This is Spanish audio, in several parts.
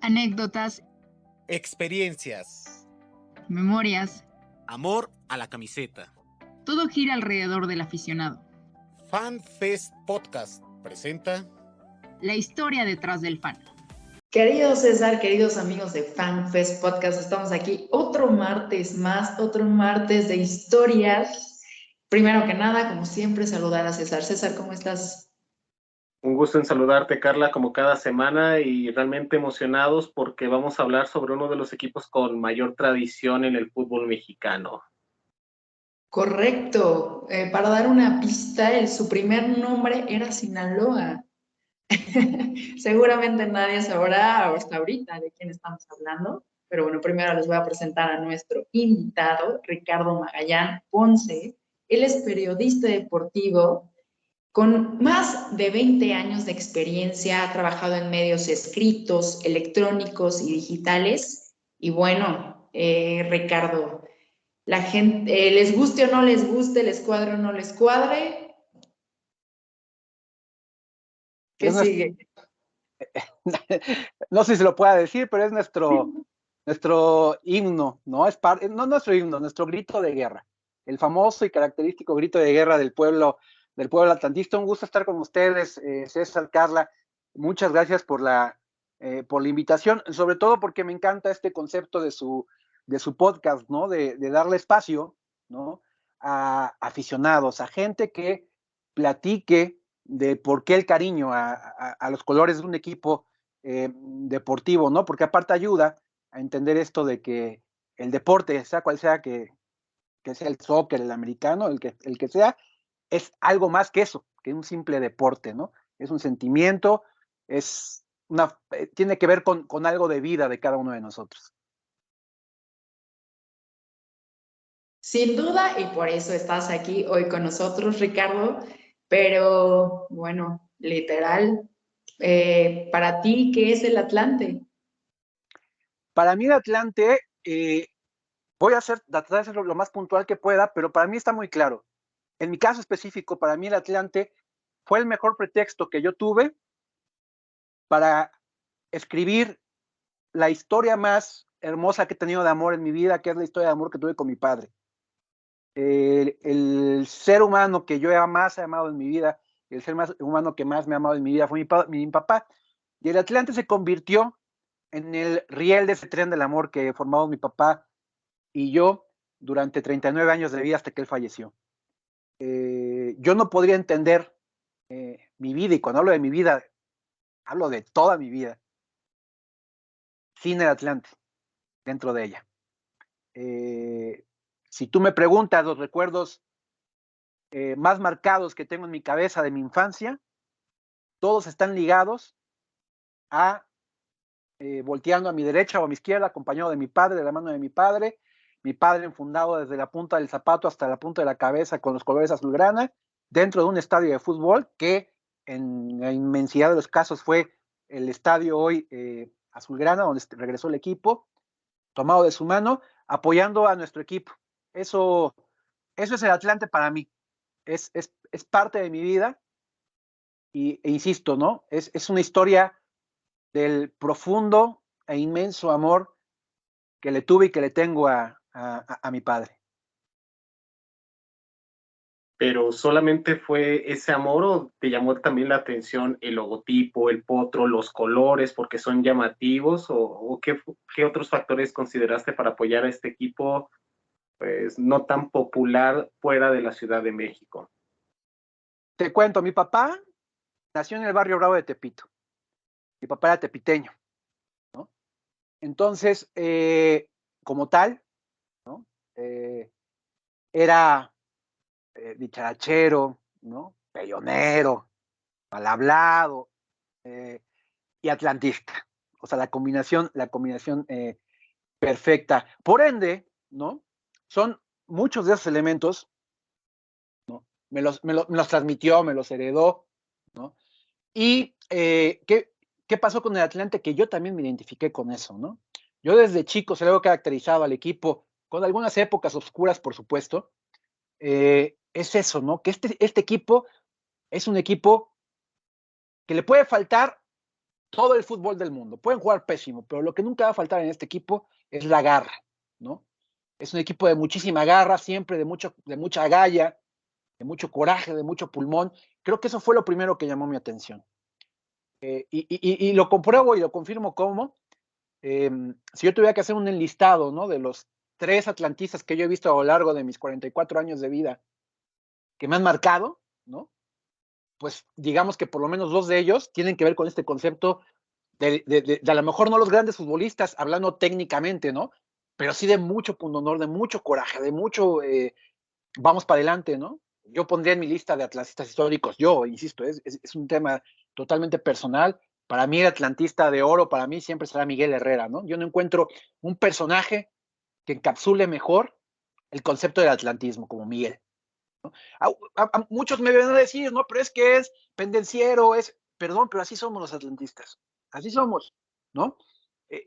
anécdotas, experiencias, memorias, amor a la camiseta. todo gira alrededor del aficionado. FanFest Podcast presenta La historia detrás del fan. Querido César, queridos amigos de FanFest Podcast, estamos aquí otro martes más, otro martes de historias. Primero que nada, como siempre, saludar a César. César, ¿cómo estás? Un gusto en saludarte, Carla, como cada semana, y realmente emocionados porque vamos a hablar sobre uno de los equipos con mayor tradición en el fútbol mexicano. Correcto. Para dar una pista, su primer nombre era Sinaloa. Seguramente nadie sabrá hasta ahorita de quién estamos hablando, pero bueno, primero les voy a presentar a nuestro invitado, Ricardo Magallán Ponce. Él es periodista deportivo con más de 20 años de experiencia, ha trabajado en medios escritos, electrónicos y digitales. Y bueno, Ricardo, la gente, les guste o no les guste, les cuadre o no les cuadre, ¿qué sigue? No sé si se lo pueda decir, pero es nuestro himno, ¿no? No nuestro himno, nuestro grito de guerra. El famoso y característico grito de guerra del pueblo atlantista. Un gusto estar con ustedes, César, Carla. Muchas gracias por la invitación, sobre todo porque me encanta este concepto de su podcast, ¿no? De darle espacio, ¿no? A aficionados, a gente que platique de por qué el cariño a los colores de un equipo deportivo, ¿no? Porque aparte ayuda a entender esto de que el deporte, sea cual sea, que sea el soccer, el americano, el que sea, es algo más que eso, que un simple deporte, ¿no? Es un sentimiento, tiene que ver con algo de vida de cada uno de nosotros. Sin duda, y por eso estás aquí hoy con nosotros, Ricardo, pero bueno, literal, para ti, ¿qué es el Atlante? Para mí el Atlante, voy a tratar de hacerlo lo más puntual que pueda, pero para mí está muy claro. En mi caso específico, para mí el Atlante fue el mejor pretexto que yo tuve para escribir la historia más hermosa que he tenido de amor en mi vida, que es la historia de amor que tuve con mi padre. El ser humano que yo más he amado en mi vida, el ser humano que más me ha amado en mi vida fue mi papá. Y el Atlante se convirtió en el riel de ese tren del amor que formamos mi papá y yo durante 39 años de vida hasta que él falleció. Yo no podría entender mi vida, y cuando hablo de mi vida, hablo de toda mi vida, sin el Atlante dentro de ella. Si tú me preguntas los recuerdos más marcados que tengo en mi cabeza de mi infancia, todos están ligados a volteando a mi derecha o a mi izquierda, acompañado de mi padre, de la mano de mi padre enfundado desde la punta del zapato hasta la punta de la cabeza con los colores azulgrana, dentro de un estadio de fútbol que en la inmensidad de los casos fue el estadio hoy azulgrana, donde regresó el equipo, tomado de su mano, apoyando a nuestro equipo. Eso es el Atlante para mí. Es parte de mi vida e insisto, ¿no? Es una historia del profundo e inmenso amor que le tuve y que le tengo a mi padre. ¿Pero solamente fue ese amor o te llamó también la atención el logotipo, el potro, los colores, porque son llamativos? ¿O qué otros factores consideraste para apoyar a este equipo, pues, no tan popular fuera de la Ciudad de México? Te cuento, mi papá nació en el barrio Bravo de Tepito. Mi papá era tepiteño, ¿no? Entonces, como tal, ¿no? Era dicharachero, ¿no? Peleonero, mal hablado y atlantista. O sea, la combinación perfecta. Por ende, ¿no? Son muchos de esos elementos, ¿no? Me los transmitió, me los heredó, ¿no? Y ¿qué pasó con el Atlante? Que yo también me identifiqué con eso, ¿no? Yo desde chico se lo he caracterizado al equipo, con algunas épocas oscuras, por supuesto. Es eso, ¿no? Que este equipo es un equipo que le puede faltar todo el fútbol del mundo. Pueden jugar pésimo, pero lo que nunca va a faltar en este equipo es la garra, ¿no? Es un equipo de muchísima garra, siempre de mucha agallas, de mucho coraje, de mucho pulmón. Creo que eso fue lo primero que llamó mi atención. Y lo compruebo y lo confirmo como, si yo tuviera que hacer un enlistado, ¿no?, de los 3 atlantistas que yo he visto a lo largo de mis 44 años de vida que me han marcado, ¿no?, pues digamos que por lo menos 2 de ellos tienen que ver con este concepto de a lo mejor no los grandes futbolistas, hablando técnicamente, ¿no?, pero sí de mucho pundonor, de mucho coraje, de mucho vamos para adelante, ¿no? Yo pondría en mi lista de atlantistas históricos, yo insisto, es un tema totalmente personal. Para mí el atlantista de oro, para mí siempre será Miguel Herrera, ¿no? Yo no encuentro un personaje que encapsule mejor el concepto del atlantismo como Miguel, ¿no? Muchos me van a decir, no, pero es que es pendenciero, perdón, pero así somos los atlantistas, así somos, ¿no?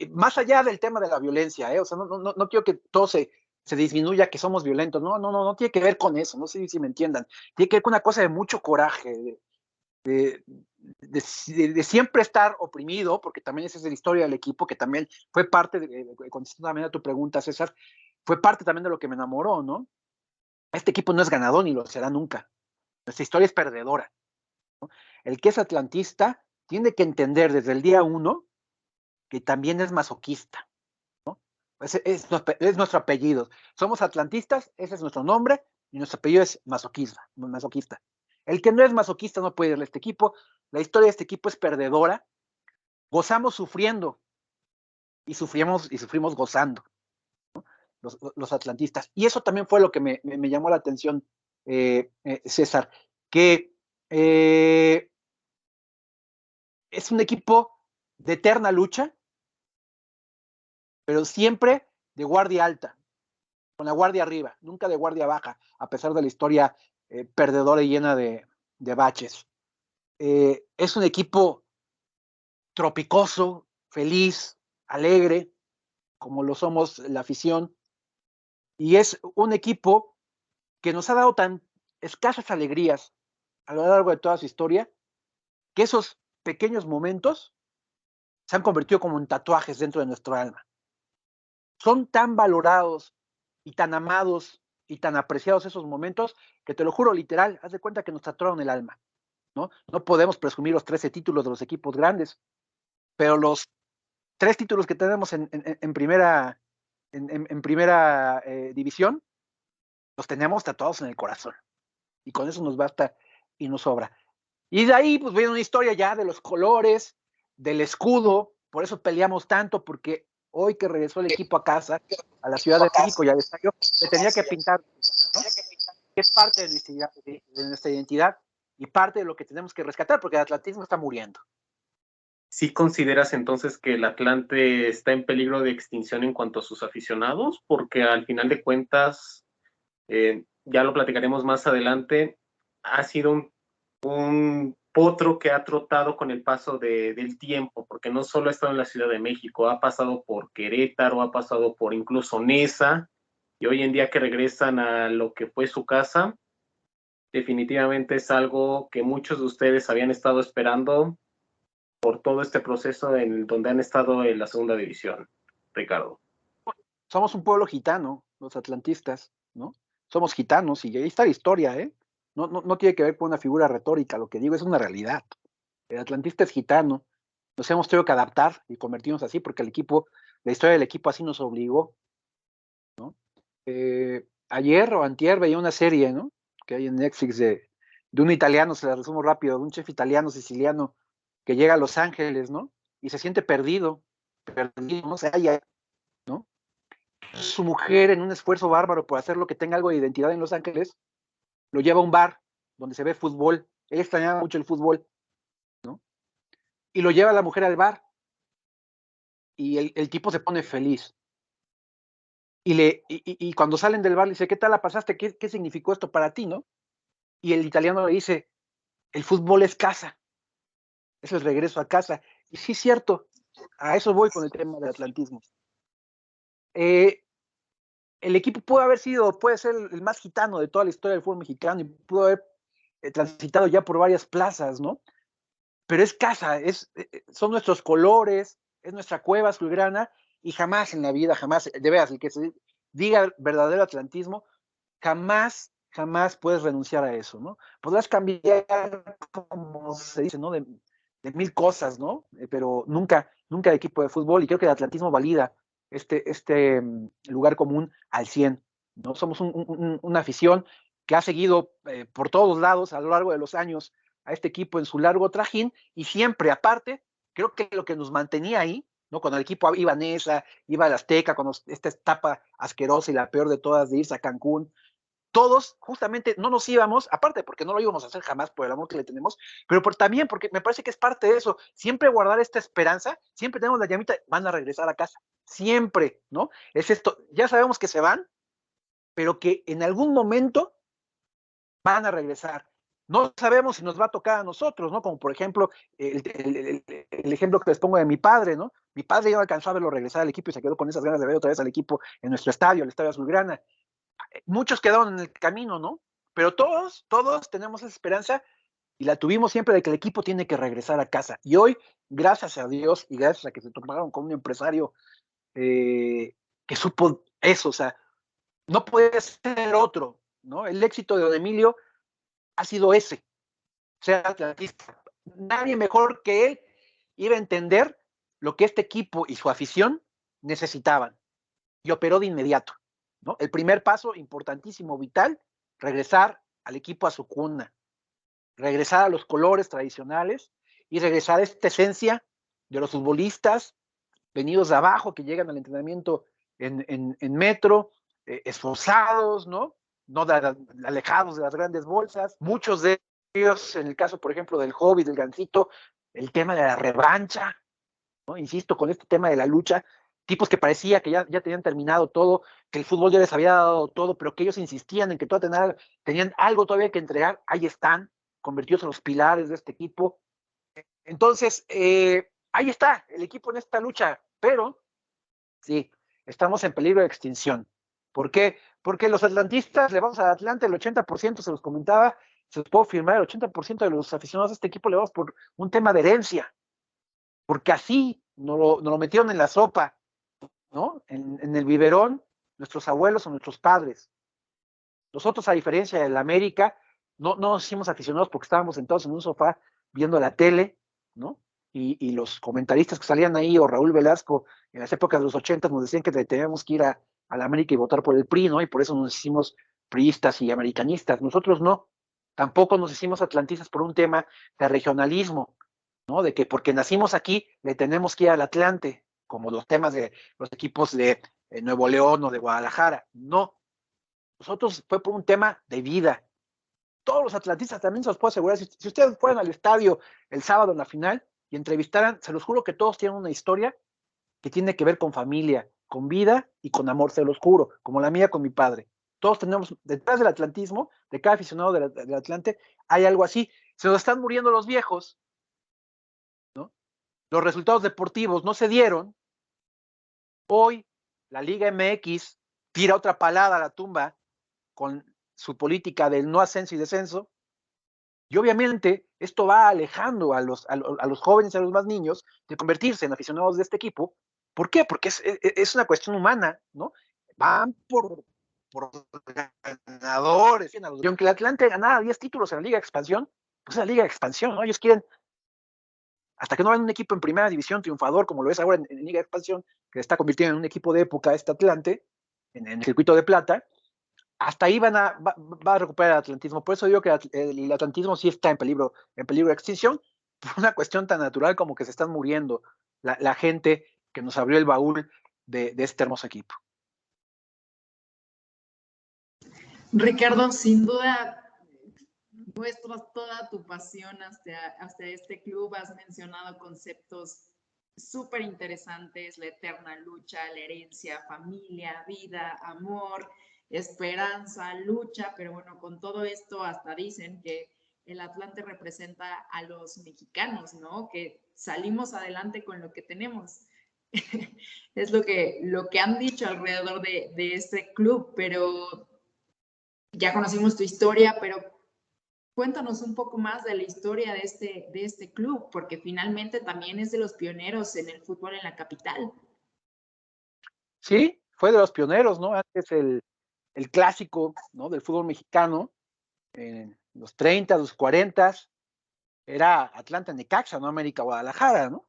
Más allá del tema de la violencia, o sea, no quiero que todo se disminuya, que somos violentos, no tiene que ver con eso, no sé si me entiendan, tiene que ver con una cosa de mucho coraje, de siempre estar oprimido, porque también esa es la historia del equipo, que también fue parte, contestando también a tu pregunta, César, fue parte también de lo que me enamoró, ¿no? Este equipo no es ganador ni lo será nunca, nuestra historia es perdedora, ¿no? El que es atlantista tiene que entender desde el día 1 que también es masoquista, ¿no? Es nuestro apellido. Somos atlantistas, ese es nuestro nombre, y nuestro apellido es masoquista. El que no es masoquista no puede ir a este equipo. La historia de este equipo es perdedora. Gozamos sufriendo y sufrimos gozando, ¿no?, los atlantistas. Y eso también fue lo que me llamó la atención, César, que es un equipo de eterna lucha, pero siempre de guardia alta, con la guardia arriba, nunca de guardia baja, a pesar de la historia perdedora y llena de baches. Es un equipo tropicoso, feliz, alegre, como lo somos la afición, y es un equipo que nos ha dado tan escasas alegrías a lo largo de toda su historia, que esos pequeños momentos se han convertido como en tatuajes dentro de nuestro alma. Son tan valorados y tan amados y tan apreciados esos momentos que te lo juro, literal, haz de cuenta que nos tatuaron el alma, ¿no? No podemos presumir los 13 títulos de los equipos grandes, pero los 3 títulos que tenemos en primera, en primera división, los tenemos tatuados en el corazón. Y con eso nos basta y nos sobra. Y de ahí, pues viene una historia ya de los colores, del escudo, por eso peleamos tanto, porque hoy que regresó el equipo a casa, a la Ciudad de México y al estadio, se tenía que pintar, ¿no?, que es parte de nuestra identidad y parte de lo que tenemos que rescatar, porque el atlantismo está muriendo. ¿Sí consideras entonces que el Atlante está en peligro de extinción en cuanto a sus aficionados? Porque al final de cuentas, ya lo platicaremos más adelante, ha sido un potro que ha trotado con el paso del tiempo, porque no solo ha estado en la Ciudad de México, ha pasado por Querétaro, ha pasado por incluso Nesa, y hoy en día que regresan a lo que fue su casa, definitivamente es algo que muchos de ustedes habían estado esperando por todo este proceso en donde han estado en la segunda división, Ricardo. Somos un pueblo gitano, los atlantistas, ¿no? Somos gitanos y ahí está la historia, ¿eh? No tiene que ver con una figura retórica, lo que digo es una realidad. El atlantista es gitano, nos hemos tenido que adaptar y convertirnos así porque el equipo, la historia del equipo así nos obligó, ¿no? Ayer o antier veía una serie, ¿no?, que hay en Netflix de un italiano, se la resumo rápido, de un chef italiano siciliano que llega a Los Ángeles, ¿no?, y se siente perdido, no se halla, ¿no? Su mujer, en un esfuerzo bárbaro por hacer lo que tenga algo de identidad en Los Ángeles, lo lleva a un bar donde se ve fútbol. Ella extrañaba mucho el fútbol, ¿no? Y lo lleva a la mujer al bar. Y el tipo se pone feliz. Y cuando salen del bar le dice, ¿qué tal la pasaste? ¿Qué significó esto para ti, no? Y el italiano le dice, el fútbol es casa. Es el regreso a casa. Y sí es cierto. A eso voy con el tema del atlantismo. El equipo puede ser el más gitano de toda la historia del fútbol mexicano y pudo haber transitado ya por varias plazas, ¿no? pero es casa, son nuestros colores, es nuestra cueva azulgrana, y jamás en la vida, jamás, de veras, el que se diga verdadero atlantismo, jamás puedes renunciar a eso, ¿no? Podrás cambiar, como se dice, ¿no? De mil cosas, ¿no? Pero nunca de equipo de fútbol, y creo que el atlantismo valida este lugar común al 100, ¿no? Somos una afición que ha seguido por todos lados a lo largo de los años a este equipo en su largo trajín, y siempre, aparte, creo que lo que nos mantenía ahí, ¿no? Cuando el equipo iba a Nesa, iba al Azteca, cuando esta etapa asquerosa y la peor de todas de irse a Cancún, todos justamente no nos íbamos, aparte porque no lo íbamos a hacer jamás por el amor que le tenemos, pero también porque me parece que es parte de eso, siempre guardar esta esperanza, siempre tenemos la llamita, van a regresar a casa, siempre, ¿no? Es esto, ya sabemos que se van, pero que en algún momento van a regresar. No sabemos si nos va a tocar a nosotros, ¿no? Como por ejemplo, el ejemplo que les pongo de mi padre, ¿no? Mi padre ya no alcanzó a verlo regresar al equipo y se quedó con esas ganas de ver otra vez al equipo en nuestro estadio, el Estadio Azulgrana. Muchos quedaron en el camino, ¿no? Pero todos tenemos esa esperanza, y la tuvimos siempre, de que el equipo tiene que regresar a casa. Y hoy, gracias a Dios y gracias a que se toparon con un empresario que supo eso, o sea, no puede ser otro, ¿no? El éxito de Don Emilio ha sido ese, ser atlantista. Nadie mejor que él iba a entender lo que este equipo y su afición necesitaban, y operó de inmediato, ¿no? El primer paso importantísimo, vital, regresar al equipo a su cuna, regresar a los colores tradicionales y regresar a esta esencia de los futbolistas venidos de abajo, que llegan al entrenamiento en metro, esforzados, ¿no? No alejados de las grandes bolsas. Muchos de ellos, en el caso, por ejemplo, del Hobby, del Gancito, el tema de la revancha, ¿no? Insisto, con este tema de la lucha, tipos que parecía que ya tenían terminado todo, que el fútbol ya les había dado todo, pero que ellos insistían en que tenían algo todavía que entregar. Ahí están, convertidos en los pilares de este equipo. Entonces, ahí está el equipo en esta lucha, pero sí, estamos en peligro de extinción. ¿Por qué? Porque los atlantistas le vamos al Atlante, el 80%, se los comentaba, se los puedo firmar, el 80% de los aficionados a este equipo le vamos por un tema de herencia, porque así nos lo metieron en la sopa, ¿no? En el biberón, nuestros abuelos o nuestros padres. Nosotros, a diferencia del América, no nos hicimos aficionados porque estábamos sentados en un sofá viendo la tele, ¿no? Y los comentaristas que salían ahí, o Raúl Velasco, en las épocas de los 80 nos decían que teníamos que ir a la América y votar por el PRI, ¿no? Y por eso nos hicimos priistas y americanistas. Nosotros no. Tampoco nos hicimos atlantistas por un tema de regionalismo, ¿no? De que porque nacimos aquí le tenemos que ir al Atlante, como los temas de los equipos de Nuevo León o de Guadalajara. No. Nosotros fue por un tema de vida. Todos los atlantistas, también se los puedo asegurar, si ustedes fueran al estadio el sábado en la final y entrevistaran, se los juro que todos tienen una historia que tiene que ver con familia, con vida y con amor, se los juro, como la mía con mi padre. Todos tenemos, detrás del atlantismo, de cada aficionado del Atlante, hay algo así. Se nos están muriendo los viejos, ¿no? Los resultados deportivos no se dieron. Hoy la Liga MX tira otra palada a la tumba con su política del no ascenso y descenso, y obviamente esto va alejando a los jóvenes y a los más niños de convertirse en aficionados de este equipo. ¿Por qué? Porque es una cuestión humana, ¿no? Van por ganadores. Y aunque el Atlante ganara 10 títulos en la Liga de Expansión, pues es la Liga de Expansión, ¿no? Ellos quieren, hasta que no vean un equipo en primera división triunfador, como lo es ahora en Liga de Expansión, que se está convirtiendo en un equipo de época este Atlante, en el circuito de plata, hasta ahí va a recuperar el atlantismo. Por eso digo que el atlantismo sí está en peligro de extinción, por una cuestión tan natural como que se están muriendo la gente que nos abrió el baúl de este hermoso equipo. Ricardo, sin duda muestras toda tu pasión hacia este club. Has mencionado conceptos súper interesantes: la eterna lucha, la herencia, familia, vida, amor, esperanza, lucha. Pero bueno, con todo esto hasta dicen que el Atlante representa a los mexicanos, ¿no? Que salimos adelante con lo que tenemos. Es lo que han dicho alrededor de este club. Pero ya conocimos tu historia, pero Cuéntanos un poco más de la historia de este club, porque finalmente también es de los pioneros en el fútbol en la capital. Sí, fue de los pioneros, ¿no? Antes el clásico, ¿no? Del fútbol mexicano, en los 30, los 40, era Atlanta Necaxa, no América Guadalajara, ¿no?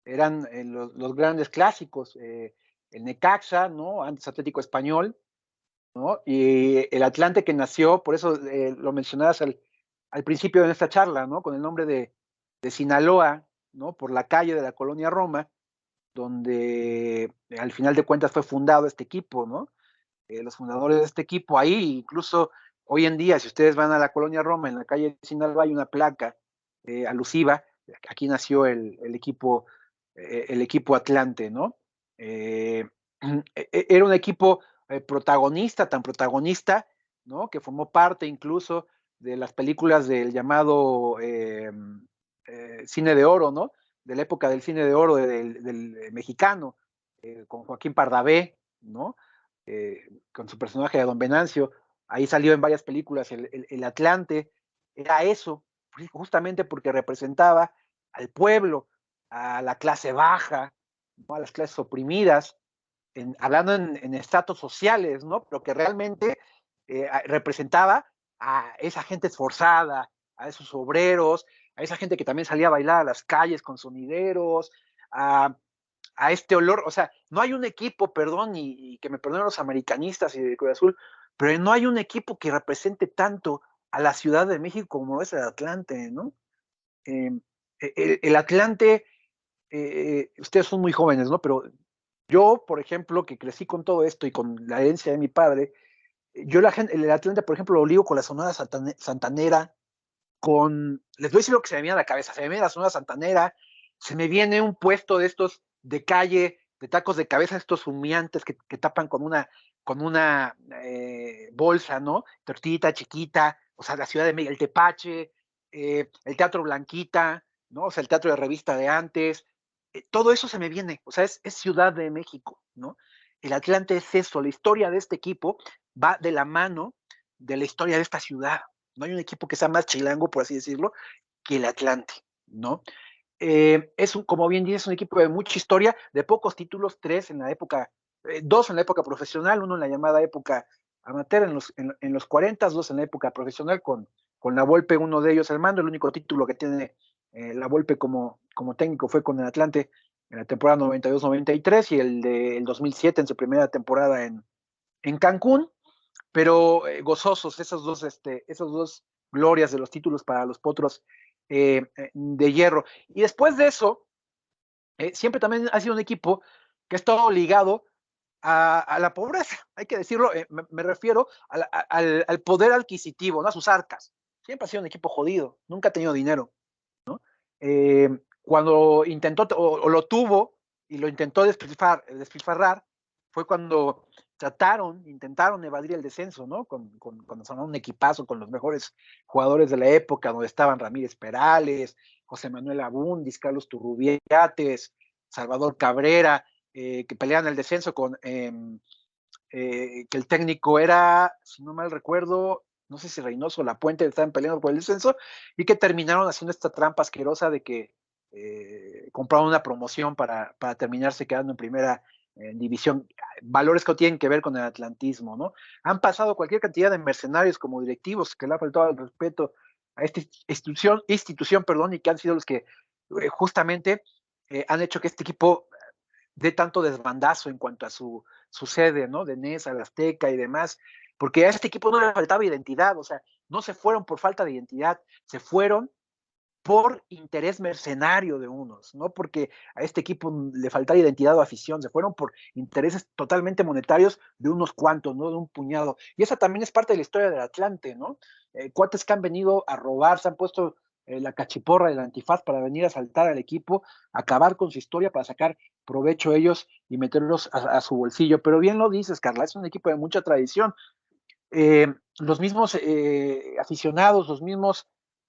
Eran los grandes clásicos, el Necaxa, ¿no? Antes Atlético Español, ¿no? Y el Atlante que nació, por eso lo mencionabas al principio de esta charla, ¿no? Con el nombre de Sinaloa, ¿no? Por la calle de la colonia Roma, donde al final de cuentas fue fundado este equipo, ¿no? Los fundadores de este equipo, ahí incluso hoy en día, si ustedes van a la colonia Roma, en la calle de Sinaloa hay una placa alusiva, aquí nació el equipo Atlante, ¿no? Era un equipo protagonista, tan protagonista, ¿no? Que formó parte incluso de las películas del llamado cine de oro, ¿no? De la época del cine de oro del mexicano, con Joaquín Pardavé, ¿no? Con su personaje de Don Venancio, ahí salió en varias películas el Atlante, era eso, justamente porque representaba al pueblo, a la clase baja, ¿no? A las clases oprimidas, hablando en estratos sociales, ¿no? Pero que realmente representaba a esa gente esforzada, a esos obreros, a esa gente que también salía a bailar a las calles con sonideros, a este olor, o sea, no hay un equipo, perdón, y que me perdonen los americanistas y de Cruz Azul, pero no hay un equipo que represente tanto a la Ciudad de México como es el Atlante, ¿no? El Atlante, ustedes son muy jóvenes, ¿no? Pero yo, por ejemplo, que crecí con todo esto y con la herencia de mi padre, yo el Atlante, por ejemplo, lo ligo con la Sonora Santanera, les voy a decir lo que se me viene a la cabeza, se me viene la Sonora Santanera, se me viene un puesto de estos de calle, de tacos de cabeza, estos humeantes que tapan con una bolsa, ¿no? Tortillita chiquita, o sea, la Ciudad de México, el Tepache, el Teatro Blanquita, ¿no? O sea, el teatro de revista de antes, todo eso se me viene, o sea, es Ciudad de México, ¿no? El Atlante es eso, la historia de este equipo va de la mano de la historia de esta ciudad. No hay un equipo que sea más chilango, por así decirlo, que el Atlante, ¿no? Como bien dices, un equipo de mucha historia, de pocos títulos, dos en la época profesional, uno en la llamada época amateur en los 40, dos en la época profesional con la Volpe, uno de ellos al mando. El único título que tiene la Volpe como técnico fue con el Atlante en la temporada 92-93 y el del 2007 en su primera temporada en Cancún, pero gozosos esos dos glorias de los títulos para los Potros de Hierro. Y después de eso, siempre también ha sido un equipo que ha estado ligado a la pobreza, hay que decirlo, me refiero al poder adquisitivo, ¿no? A sus arcas. Siempre ha sido un equipo jodido, nunca ha tenido dinero, ¿no? Cuando intentó, o lo tuvo, y lo intentó despilfarrar, fue cuando intentaron evadir el descenso, ¿no? Cuando sonaron un equipazo con los mejores jugadores de la época, donde estaban Ramírez Perales, José Manuel Abundis, Carlos Turrubiates, Salvador Cabrera, que peleaban el descenso que el técnico era, si no mal recuerdo, no sé si Reynoso o Lapuente estaban peleando por el descenso, y que terminaron haciendo esta trampa asquerosa de que compraron una promoción para terminarse quedando en primera división, valores que tienen que ver con el atlantismo, ¿no? Han pasado cualquier cantidad de mercenarios como directivos que le ha faltado el respeto a esta institución, perdón, y que han sido los que justamente han hecho que este equipo dé tanto desbandazo en cuanto a su sede, ¿no? De Nesa, la Azteca y demás, porque a este equipo no le faltaba identidad, o sea, no se fueron por falta de identidad, se fueron por interés mercenario de unos, no porque a este equipo le faltara identidad o afición, se fueron por intereses totalmente monetarios de unos cuantos, no de un puñado. Y esa también es parte de la historia del Atlante, ¿no? Cuates que han venido a robar, se han puesto la cachiporra y el antifaz para venir a saltar al equipo, acabar con su historia para sacar provecho ellos y meterlos a su bolsillo. Pero bien lo dices, Carla, es un equipo de mucha tradición. Los mismos aficionados,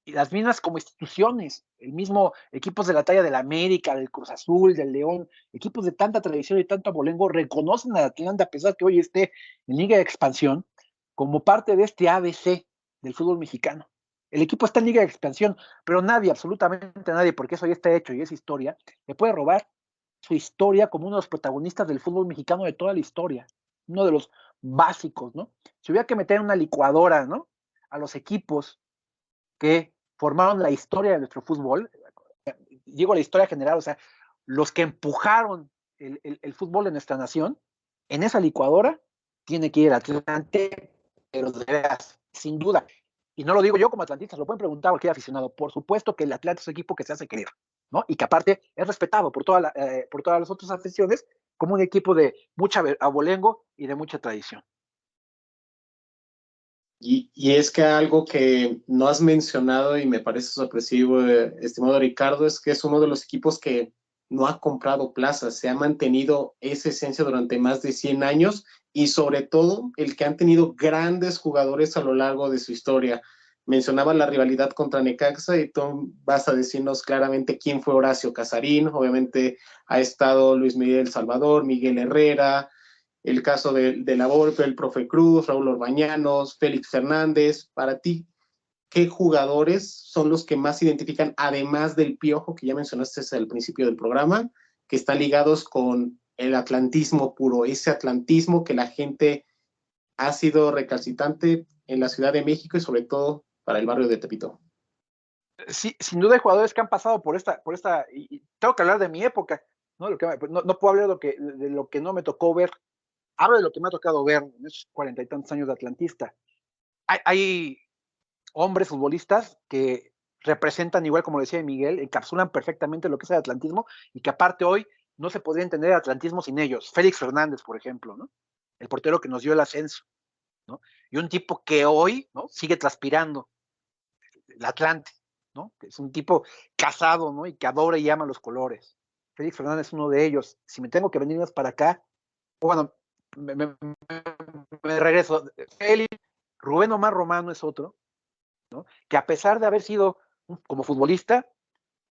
las mismas como instituciones, el mismo equipos de la talla del América, del Cruz Azul, del León, equipos de tanta tradición y tanto abolengo, reconocen a Atlanta, a pesar que hoy esté en Liga de Expansión, como parte de este ABC del fútbol mexicano. El equipo está en Liga de Expansión, pero nadie, absolutamente nadie, porque eso ya está hecho y es historia, le puede robar su historia como uno de los protagonistas del fútbol mexicano de toda la historia, uno de los básicos, ¿no? Si hubiera que meter en una licuadora, ¿no? A los equipos que formaron la historia de nuestro fútbol, digo la historia general, o sea, los que empujaron el fútbol de nuestra nación, en esa licuadora tiene que ir Atlante, pero de veras, sin duda. Y no lo digo yo como atlantista, lo pueden preguntar a cualquier aficionado. Por supuesto que el Atlante es un equipo que se hace querer, ¿no? Y que aparte es respetado por todas las otras aficiones como un equipo de mucha abolengo y de mucha tradición. Y es que algo que no has mencionado y me parece sorpresivo, estimado Ricardo, es que es uno de los equipos que no ha comprado plazas, se ha mantenido esa esencia durante más de 100 años y sobre todo el que han tenido grandes jugadores a lo largo de su historia. Mencionaba la rivalidad contra Necaxa y tú vas a decirnos claramente quién fue Horacio Casarín. Obviamente ha estado Luis Miguel Salvador, Miguel Herrera, el caso de la Volpe, el Profe Cruz, Raúl Orbañanos, Félix Fernández. Para ti, ¿qué jugadores son los que más identifican, además del Piojo, que ya mencionaste al principio del programa, que están ligados con el atlantismo puro, ese atlantismo que la gente ha sido recalcitrante en la Ciudad de México y sobre todo para el barrio de Tepito? Sí, sin duda hay jugadores que han pasado por esta y tengo que hablar de mi época, ¿no? No puedo hablar de lo que no me tocó ver, hablo de lo que me ha tocado ver en esos 40 y tantos años de atlantista. Hay hombres futbolistas que representan, igual como decía Miguel, encapsulan perfectamente lo que es el atlantismo y que aparte hoy no se podría entender el atlantismo sin ellos. Félix Fernández, por ejemplo, ¿no? El portero que nos dio el ascenso, ¿no? Y un tipo que hoy, ¿no? Sigue transpirando el Atlante, ¿no? Que es un tipo casado, ¿no? Y que adora y ama los colores. Félix Fernández es uno de ellos. Si me tengo que venir más para acá, bueno, me regreso. Félix, Rubén Omar Romano es otro, ¿no? Que a pesar de haber sido como futbolista,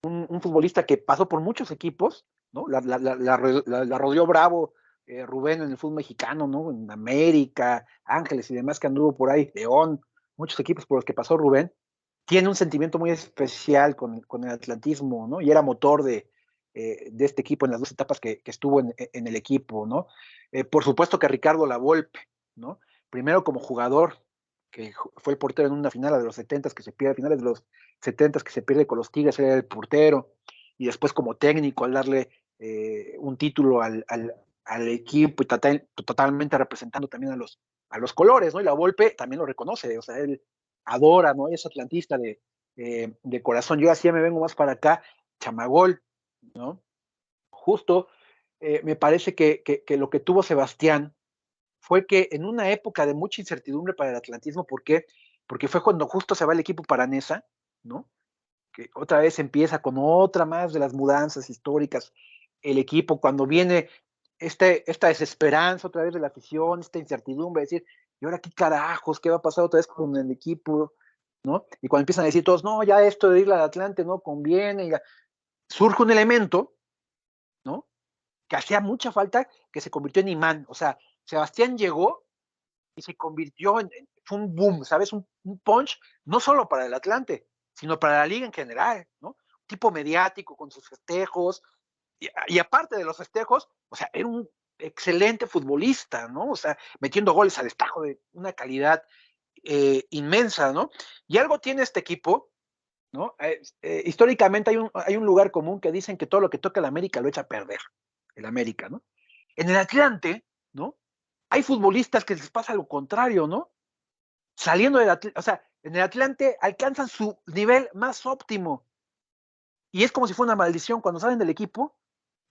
un futbolista que pasó por muchos equipos, ¿no? La rodeó bravo Rubén en el fútbol mexicano, ¿no? En América, Ángeles y demás que anduvo por ahí, León, muchos equipos por los que pasó Rubén, tiene un sentimiento muy especial con el atlantismo, ¿no? Y era motor de este equipo en las dos etapas que estuvo en el equipo, ¿no? Por supuesto que Ricardo Lavolpe, ¿no? Primero como jugador, que fue el portero en una final de los 70 que se pierde, finales de los 70 que se pierde con los Tigres, era el portero, y después como técnico al darle un título al equipo y totalmente representando también a los colores, ¿no? Y Lavolpe también lo reconoce, o sea, él adora, ¿no? Y es atlantista de corazón. Yo así me vengo más para acá, Chamagol, ¿no? Justo me parece que lo que tuvo Sebastián fue que en una época de mucha incertidumbre para el atlantismo, ¿por qué? Porque fue cuando justo se va el equipo para Nesa, ¿no? Que otra vez empieza con otra más de las mudanzas históricas, el equipo, cuando viene esta desesperanza otra vez de la afición, esta incertidumbre, decir, ¿y ahora qué carajos? ¿Qué va a pasar otra vez con el equipo? ¿No? Y cuando empiezan a decir todos, no, ya esto de ir al Atlante no conviene, ya surge un elemento, ¿no? Que hacía mucha falta, que se convirtió en imán. O sea, Sebastián llegó y se convirtió fue un boom, ¿sabes? Un punch, no solo para el Atlante, sino para la liga en general, ¿no? Un tipo mediático con sus festejos, y aparte de los festejos, o sea, era un excelente futbolista, ¿no? O sea, metiendo goles a destajo de una calidad inmensa, ¿no? Y algo tiene este equipo, ¿no? Históricamente hay un lugar común que dicen que todo lo que toca el América lo echa a perder, el América, ¿no? En el Atlante, ¿no? Hay futbolistas que les pasa lo contrario, ¿no? Saliendo del Atlante, o sea, en el Atlante alcanzan su nivel más óptimo. Y es como si fuera una maldición. Cuando salen del equipo,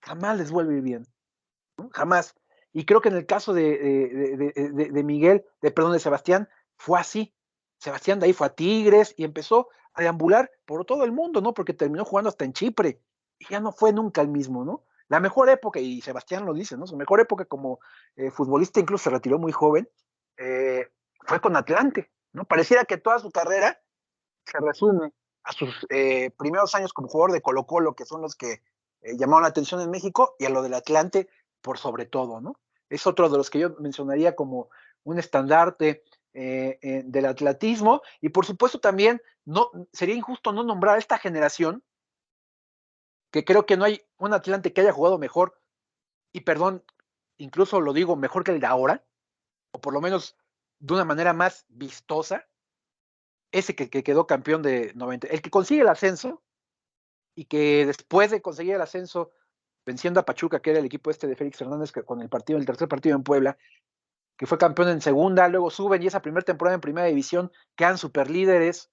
jamás les vuelve bien, ¿no? Jamás. Y creo que en el caso de Miguel, perdón, de Sebastián, fue así. Sebastián de ahí fue a Tigres y empezó a deambular por todo el mundo, ¿no? Porque terminó jugando hasta en Chipre. Y ya no fue nunca el mismo, ¿no? La mejor época, y Sebastián lo dice, ¿no? Su mejor época como futbolista, incluso se retiró muy joven, fue con Atlante, ¿no? Pareciera que toda su carrera se resume a sus primeros años como jugador de Colo-Colo, que son los que llamaron la atención en México, y a lo del Atlante por sobre todo, ¿no? Es otro de los que yo mencionaría como un estandarte del atletismo, y por supuesto también sería injusto no nombrar a esta generación, que creo que no hay un atlante que haya jugado mejor, y perdón, incluso lo digo, mejor que el de ahora, o por lo menos de una manera más vistosa, ese que quedó campeón de 90, el que consigue el ascenso, y que después de conseguir el ascenso, venciendo a Pachuca, que era el equipo de Félix Hernández, que con el tercer partido en Puebla, que fue campeón en segunda, luego suben y esa primera temporada en primera división quedan superlíderes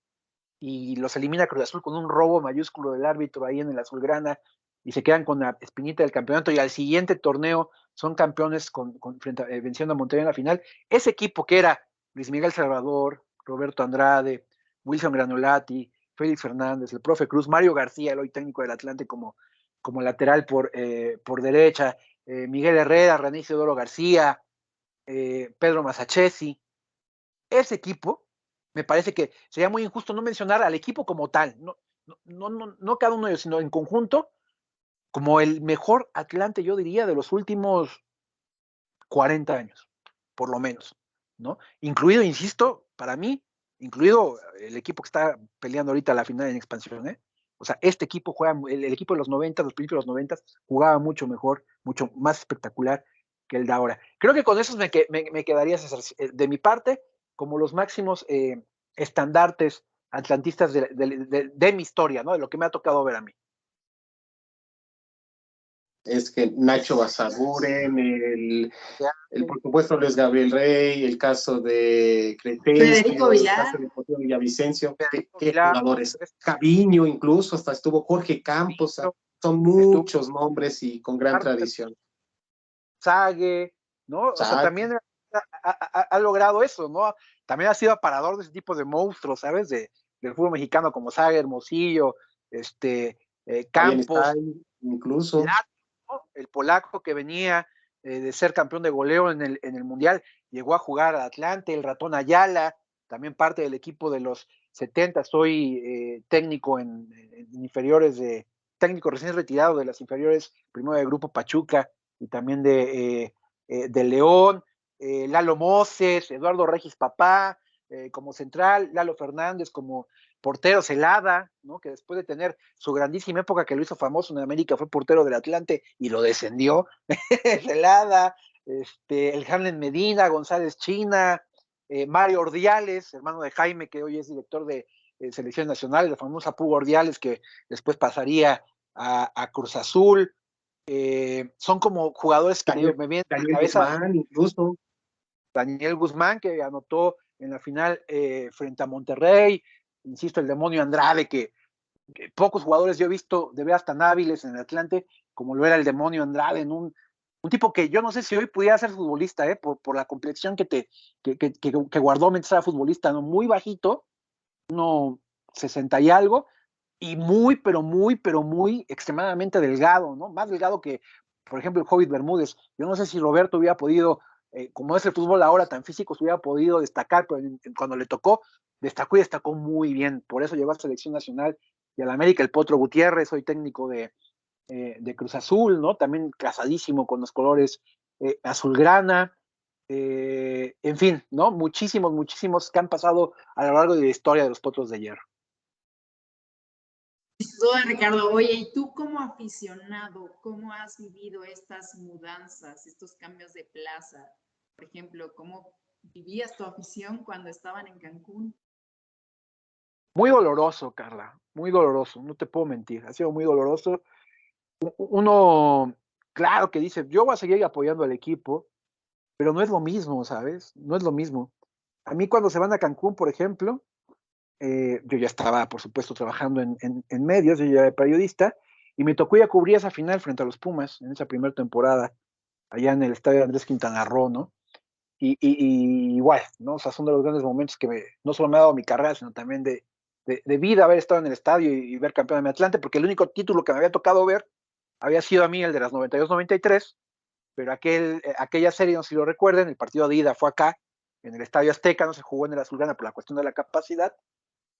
y los elimina Cruz Azul con un robo mayúsculo del árbitro ahí en el azulgrana y se quedan con la espinita del campeonato y al siguiente torneo son campeones venciendo a Monterrey en la final. Ese equipo que era Luis Miguel Salvador, Roberto Andrade, Wilson Granolati, Félix Fernández, el profe Cruz, Mario García, el hoy técnico del Atlante como lateral por derecha, Miguel Herrera, René Isidoro García, Pedro Masachesi. Ese equipo, me parece que sería muy injusto no mencionar al equipo como tal, no cada uno de ellos, sino en conjunto, como el mejor Atlante, yo diría, de los últimos 40 años, por lo menos, ¿no? Incluido, insisto, para mí, incluido el equipo que está peleando ahorita la final en expansión, ¿eh? O sea, este equipo juega, el equipo de los 90, los principios de los 90, jugaba mucho mejor, mucho más espectacular que el de ahora. Creo que con eso me quedaría, de mi parte, como los máximos estandartes atlantistas de mi historia, ¿no? De lo que me ha tocado ver a mí. Es que Nacho Basaguren, por supuesto Luis Gabriel Rey, el caso de Federico Crescencio, el Villar. caso de Portero Villavicencio, qué Villar, jugadores. Caviño incluso, hasta estuvo Jorge Campos, son muchos nombres y con gran tradición. Sague, ¿no? O sea, también ha logrado eso, ¿no? También ha sido aparador de ese tipo de monstruos, ¿sabes? Del fútbol mexicano, como Sague, Hermosillo, Campos, incluso. ¿no? El polaco que venía de ser campeón de goleo en el Mundial, llegó a jugar a Atlante, el Ratón Ayala, también parte del equipo de los 70, soy técnico en inferiores técnico recién retirado de las inferiores, primero del Grupo Pachuca, y también de León, Lalo Moses, Eduardo Regis Papá, como central, Lalo Fernández como portero, Celada, ¿no? Que después de tener su grandísima época que lo hizo famoso en América, fue portero del Atlante y lo descendió, Celada, el Harlen Medina, González China, Mario Ordiales, hermano de Jaime, que hoy es director de Selección Nacional, la famosa Pugo Ordiales, que después pasaría a Cruz Azul. Son como jugadores que me vienen a la cabeza. Guzmán, incluso. Daniel Guzmán, que anotó en la final frente a Monterrey. Insisto, el demonio Andrade, que pocos jugadores yo he visto de veras tan hábiles en el Atlante como lo era el demonio Andrade, en un tipo que yo no sé si hoy pudiera ser futbolista, por la complexión que guardó mientras era futbolista, ¿no? Muy bajito, 1.60 y algo, y pero muy extremadamente delgado, ¿no? Más delgado que, por ejemplo, el Hobbit Bermúdez. Yo no sé si Roberto hubiera podido, como es el fútbol ahora tan físico, se hubiera podido destacar, pero cuando le tocó, destacó muy bien. Por eso llegó a Selección Nacional y a la América. El Potro Gutiérrez, soy técnico de Cruz Azul, ¿no? También casadísimo con los colores azulgrana. En fin, ¿no? Muchísimos que han pasado a lo largo de la historia de los Potros de Hierro. Sin duda, Ricardo. Oye, ¿y tú como aficionado, cómo has vivido estas mudanzas, estos cambios de plaza? Por ejemplo, ¿cómo vivías tu afición cuando estaban en Cancún? Muy doloroso, Carla, muy doloroso, no te puedo mentir, ha sido muy doloroso. Uno, claro que dice, yo voy a seguir apoyando al equipo, pero no es lo mismo, ¿sabes? No es lo mismo. A mí cuando se van a Cancún, por ejemplo, yo ya estaba, por supuesto, trabajando en medios, yo ya era periodista, y me tocó ir a cubrir esa final frente a los Pumas, en esa primera temporada, allá en el estadio Andrés Quintana Roo, ¿no? Y igual, ¿no? O sea, son de los grandes momentos que no solo me ha dado mi carrera, sino también de vida haber estado en el estadio y ver campeón de mi Atlante, porque el único título que me había tocado ver había sido a mí el de las 92-93, pero aquella serie, no sé si lo recuerden, el partido de ida fue acá, en el Estadio Azteca, no se jugó en el Azulgrana por la cuestión de la capacidad,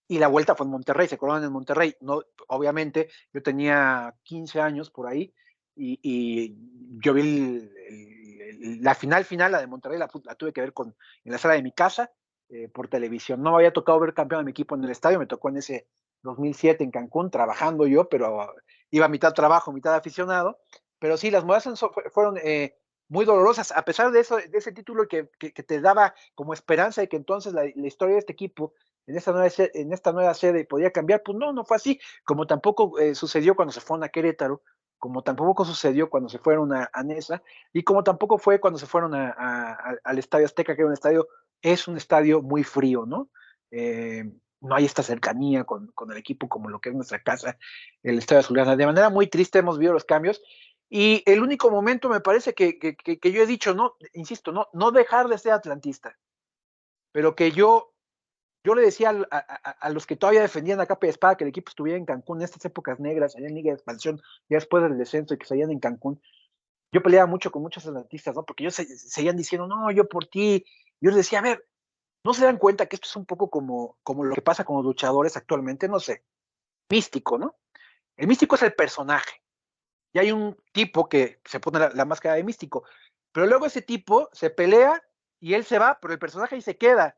y la vuelta fue en Monterrey, se coronan en Monterrey. No, obviamente, yo tenía 15 años por ahí, y yo vi la final, la de Monterrey, la tuve que ver en la sala de mi casa, por televisión. No me había tocado ver campeón a mi equipo en el estadio, me tocó en ese 2007 en Cancún, trabajando yo, pero iba mitad trabajo, mitad aficionado. Pero sí, las mudanzas fueron muy dolorosas, a pesar de eso, de ese título que te daba como esperanza de que entonces la historia de este equipo en esta nueva sede podía cambiar. Pues no fue así, como tampoco sucedió cuando se fueron a Querétaro, como tampoco sucedió cuando se fueron a Nesa, y como tampoco fue cuando se fueron al Estadio Azteca, que es un estadio muy frío, ¿no? No hay esta cercanía con el equipo como lo que es nuestra casa, el Estadio Azulgrana. De manera muy triste hemos visto los cambios, y el único momento me parece que yo he dicho, no, insisto, no dejar de ser atlantista, pero que yo le decía a los que todavía defendían a capa y espada que el equipo estuviera en Cancún en estas épocas negras, allá en Liga de Expansión, ya después del descenso y que salían en Cancún. Yo peleaba mucho con muchos atlantistas, ¿no? Porque ellos seguían diciendo, no, yo por ti. Yo les decía, a ver, ¿no se dan cuenta que esto es un poco como lo que pasa con los luchadores actualmente? No sé, místico, ¿no? El místico es el personaje. Y hay un tipo que se pone la máscara de místico. Pero luego ese tipo se pelea y él se va, pero el personaje ahí se queda.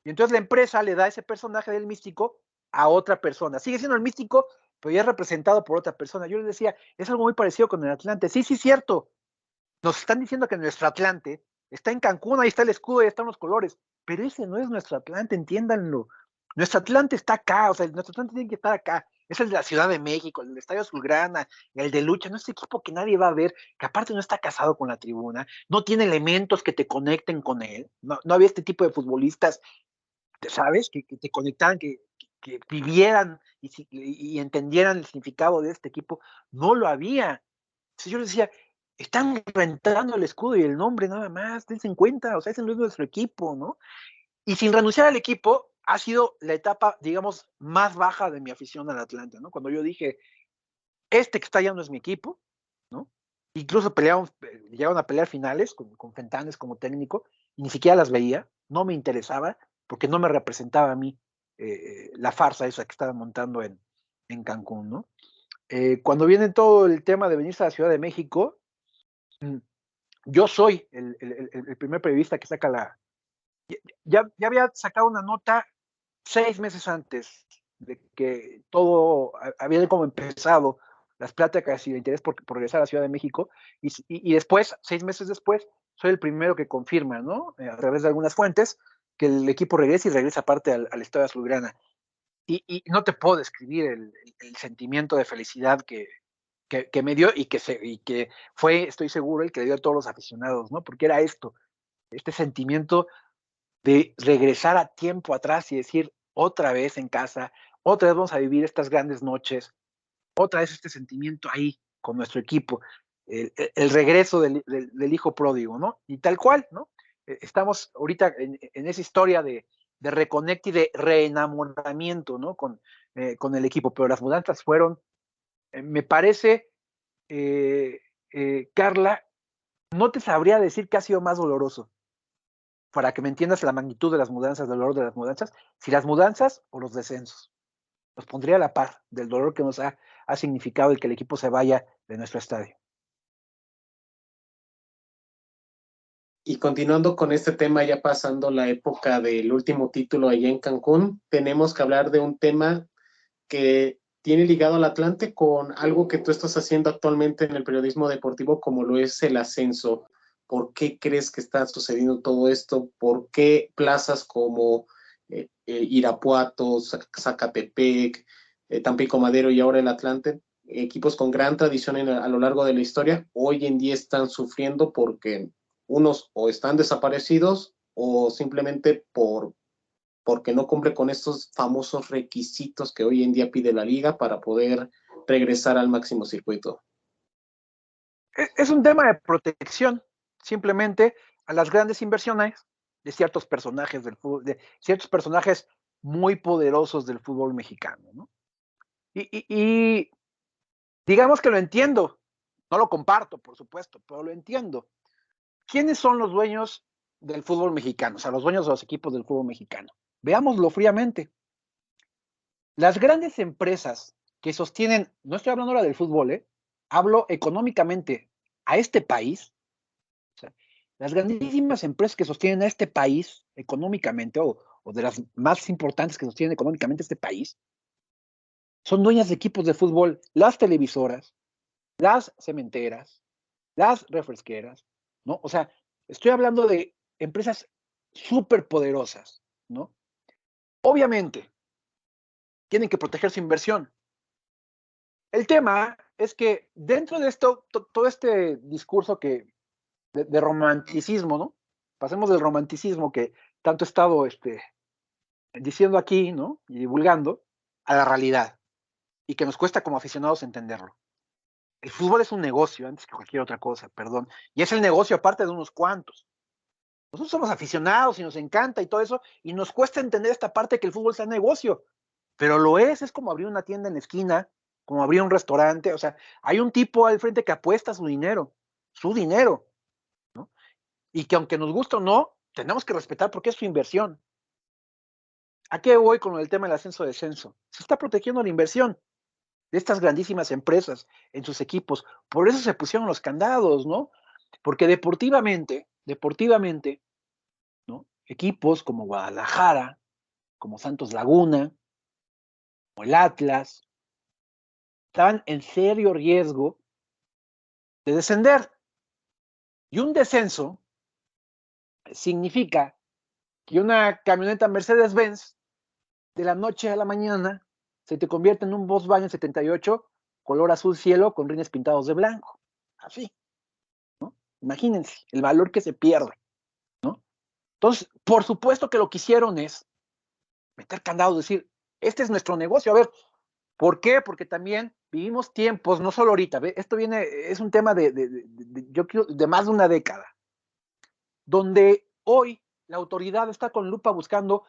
Y entonces la empresa le da ese personaje del místico a otra persona. Sigue siendo el místico, pero ya es representado por otra persona. Yo les decía, es algo muy parecido con el Atlante. Sí, cierto. Nos están diciendo que nuestro Atlante está en Cancún, ahí está el escudo, ahí están los colores. Pero ese no es nuestro Atlante, entiéndanlo. Nuestro Atlante está acá, o sea, nuestro Atlante tiene que estar acá. Es el de la Ciudad de México, el del Estadio Azulgrana, el de lucha, no es equipo que nadie va a ver, que aparte no está casado con la tribuna, no tiene elementos que te conecten con él. No había este tipo de futbolistas, ¿sabes? Que te conectaran, que vivieran y entendieran el significado de este equipo. No lo había. Entonces yo les decía, están rentando el escudo y el nombre nada más, dense en cuenta, o sea, ese no es nuestro equipo, ¿no? Y sin renunciar al equipo, ha sido la etapa, digamos, más baja de mi afición al Atlante, ¿no? Cuando yo dije, este que está allá no es mi equipo, ¿no? Incluso llegaron a pelear finales con Fentanes como técnico, y ni siquiera las veía, no me interesaba, porque no me representaba a mí la farsa esa que estaban montando en Cancún, ¿no? Cuando viene todo el tema de venirse a la Ciudad de México, yo soy el primer periodista que saca ya había sacado una nota 6 meses antes de que todo había como empezado las pláticas y de interés por regresar a la Ciudad de México, y después, 6 meses después, soy el primero que confirma, ¿no? A través de algunas fuentes, que el equipo regresa y regresa aparte al Estadio Azulgrana. Y no te puedo describir el sentimiento de felicidad que me dio y que fue, estoy seguro, el que le dio a todos los aficionados, ¿no? Porque era este sentimiento de regresar a tiempo atrás y decir, otra vez en casa, otra vez vamos a vivir estas grandes noches, otra vez este sentimiento ahí con nuestro equipo, el regreso del hijo pródigo, ¿no? Y tal cual, ¿no? Estamos ahorita en esa historia de reconecte y de reenamoramiento, ¿no? Con el equipo, pero las mudanzas fueron, me parece, Carla, no te sabría decir qué ha sido más doloroso, para que me entiendas la magnitud de las mudanzas, del dolor de las mudanzas, si las mudanzas o los descensos. Los pondría a la par del dolor que nos ha significado el que el equipo se vaya de nuestro estadio. Y continuando con este tema, ya pasando la época del último título allá en Cancún, tenemos que hablar de un tema que tiene ligado al Atlante con algo que tú estás haciendo actualmente en el periodismo deportivo, como lo es el ascenso. ¿Por qué crees que está sucediendo todo esto? ¿Por qué plazas como Irapuato, Zacatepec, Tampico Madero y ahora el Atlante, equipos con gran tradición a lo largo de la historia, hoy en día están sufriendo porque unos o están desaparecidos o simplemente porque no cumple con estos famosos requisitos que hoy en día pide la liga para poder regresar al máximo circuito? Es un tema de protección, simplemente, a las grandes inversiones de ciertos personajes del fútbol, de ciertos personajes muy poderosos del fútbol mexicano, ¿no? Y digamos que lo entiendo, no lo comparto, por supuesto, pero lo entiendo. ¿Quiénes son los dueños del fútbol mexicano? O sea, los dueños de los equipos del fútbol mexicano. Veámoslo fríamente. Las grandes empresas que sostienen, no estoy hablando ahora del fútbol, hablo económicamente a este país, o sea, Las grandísimas empresas que sostienen a este país económicamente, o de las más importantes que sostienen económicamente este país, son dueñas de equipos de fútbol, las televisoras, las cementeras, las refresqueras, ¿no? O sea, estoy hablando de empresas súper poderosas, ¿no? Obviamente, tienen que proteger su inversión. El tema es que dentro de esto, todo este discurso de romanticismo, ¿no? Pasemos del romanticismo que tanto he estado diciendo aquí, ¿no? Y divulgando, a la realidad. Y que nos cuesta como aficionados entenderlo. El fútbol es un negocio antes que cualquier otra cosa, perdón. Y es el negocio aparte de unos cuantos. Nosotros somos aficionados y nos encanta y todo eso, y nos cuesta entender esta parte que el fútbol sea negocio. Pero lo es como abrir una tienda en la esquina, como abrir un restaurante. O sea, hay un tipo al frente que apuesta su dinero, ¿no? Y que aunque nos guste o no, tenemos que respetar porque es su inversión. ¿A qué voy con el tema del ascenso-descenso? Se está protegiendo la inversión de estas grandísimas empresas en sus equipos. Por eso se pusieron los candados, ¿no? Porque deportivamente, ¿no? Equipos como Guadalajara, como Santos Laguna, como el Atlas, estaban en serio riesgo de descender. Y un descenso significa que una camioneta Mercedes-Benz de la noche a la mañana se te convierte en un Volkswagen 78 color azul cielo con rines pintados de blanco. Así, ¿no? Imagínense el valor que se pierde, ¿no? Entonces, por supuesto que lo que hicieron es meter candados, decir, este es nuestro negocio. A ver, ¿por qué? Porque también vivimos tiempos, no solo ahorita, ¿ve? Esto es un tema yo creo, de más de una década, donde hoy la autoridad está con lupa buscando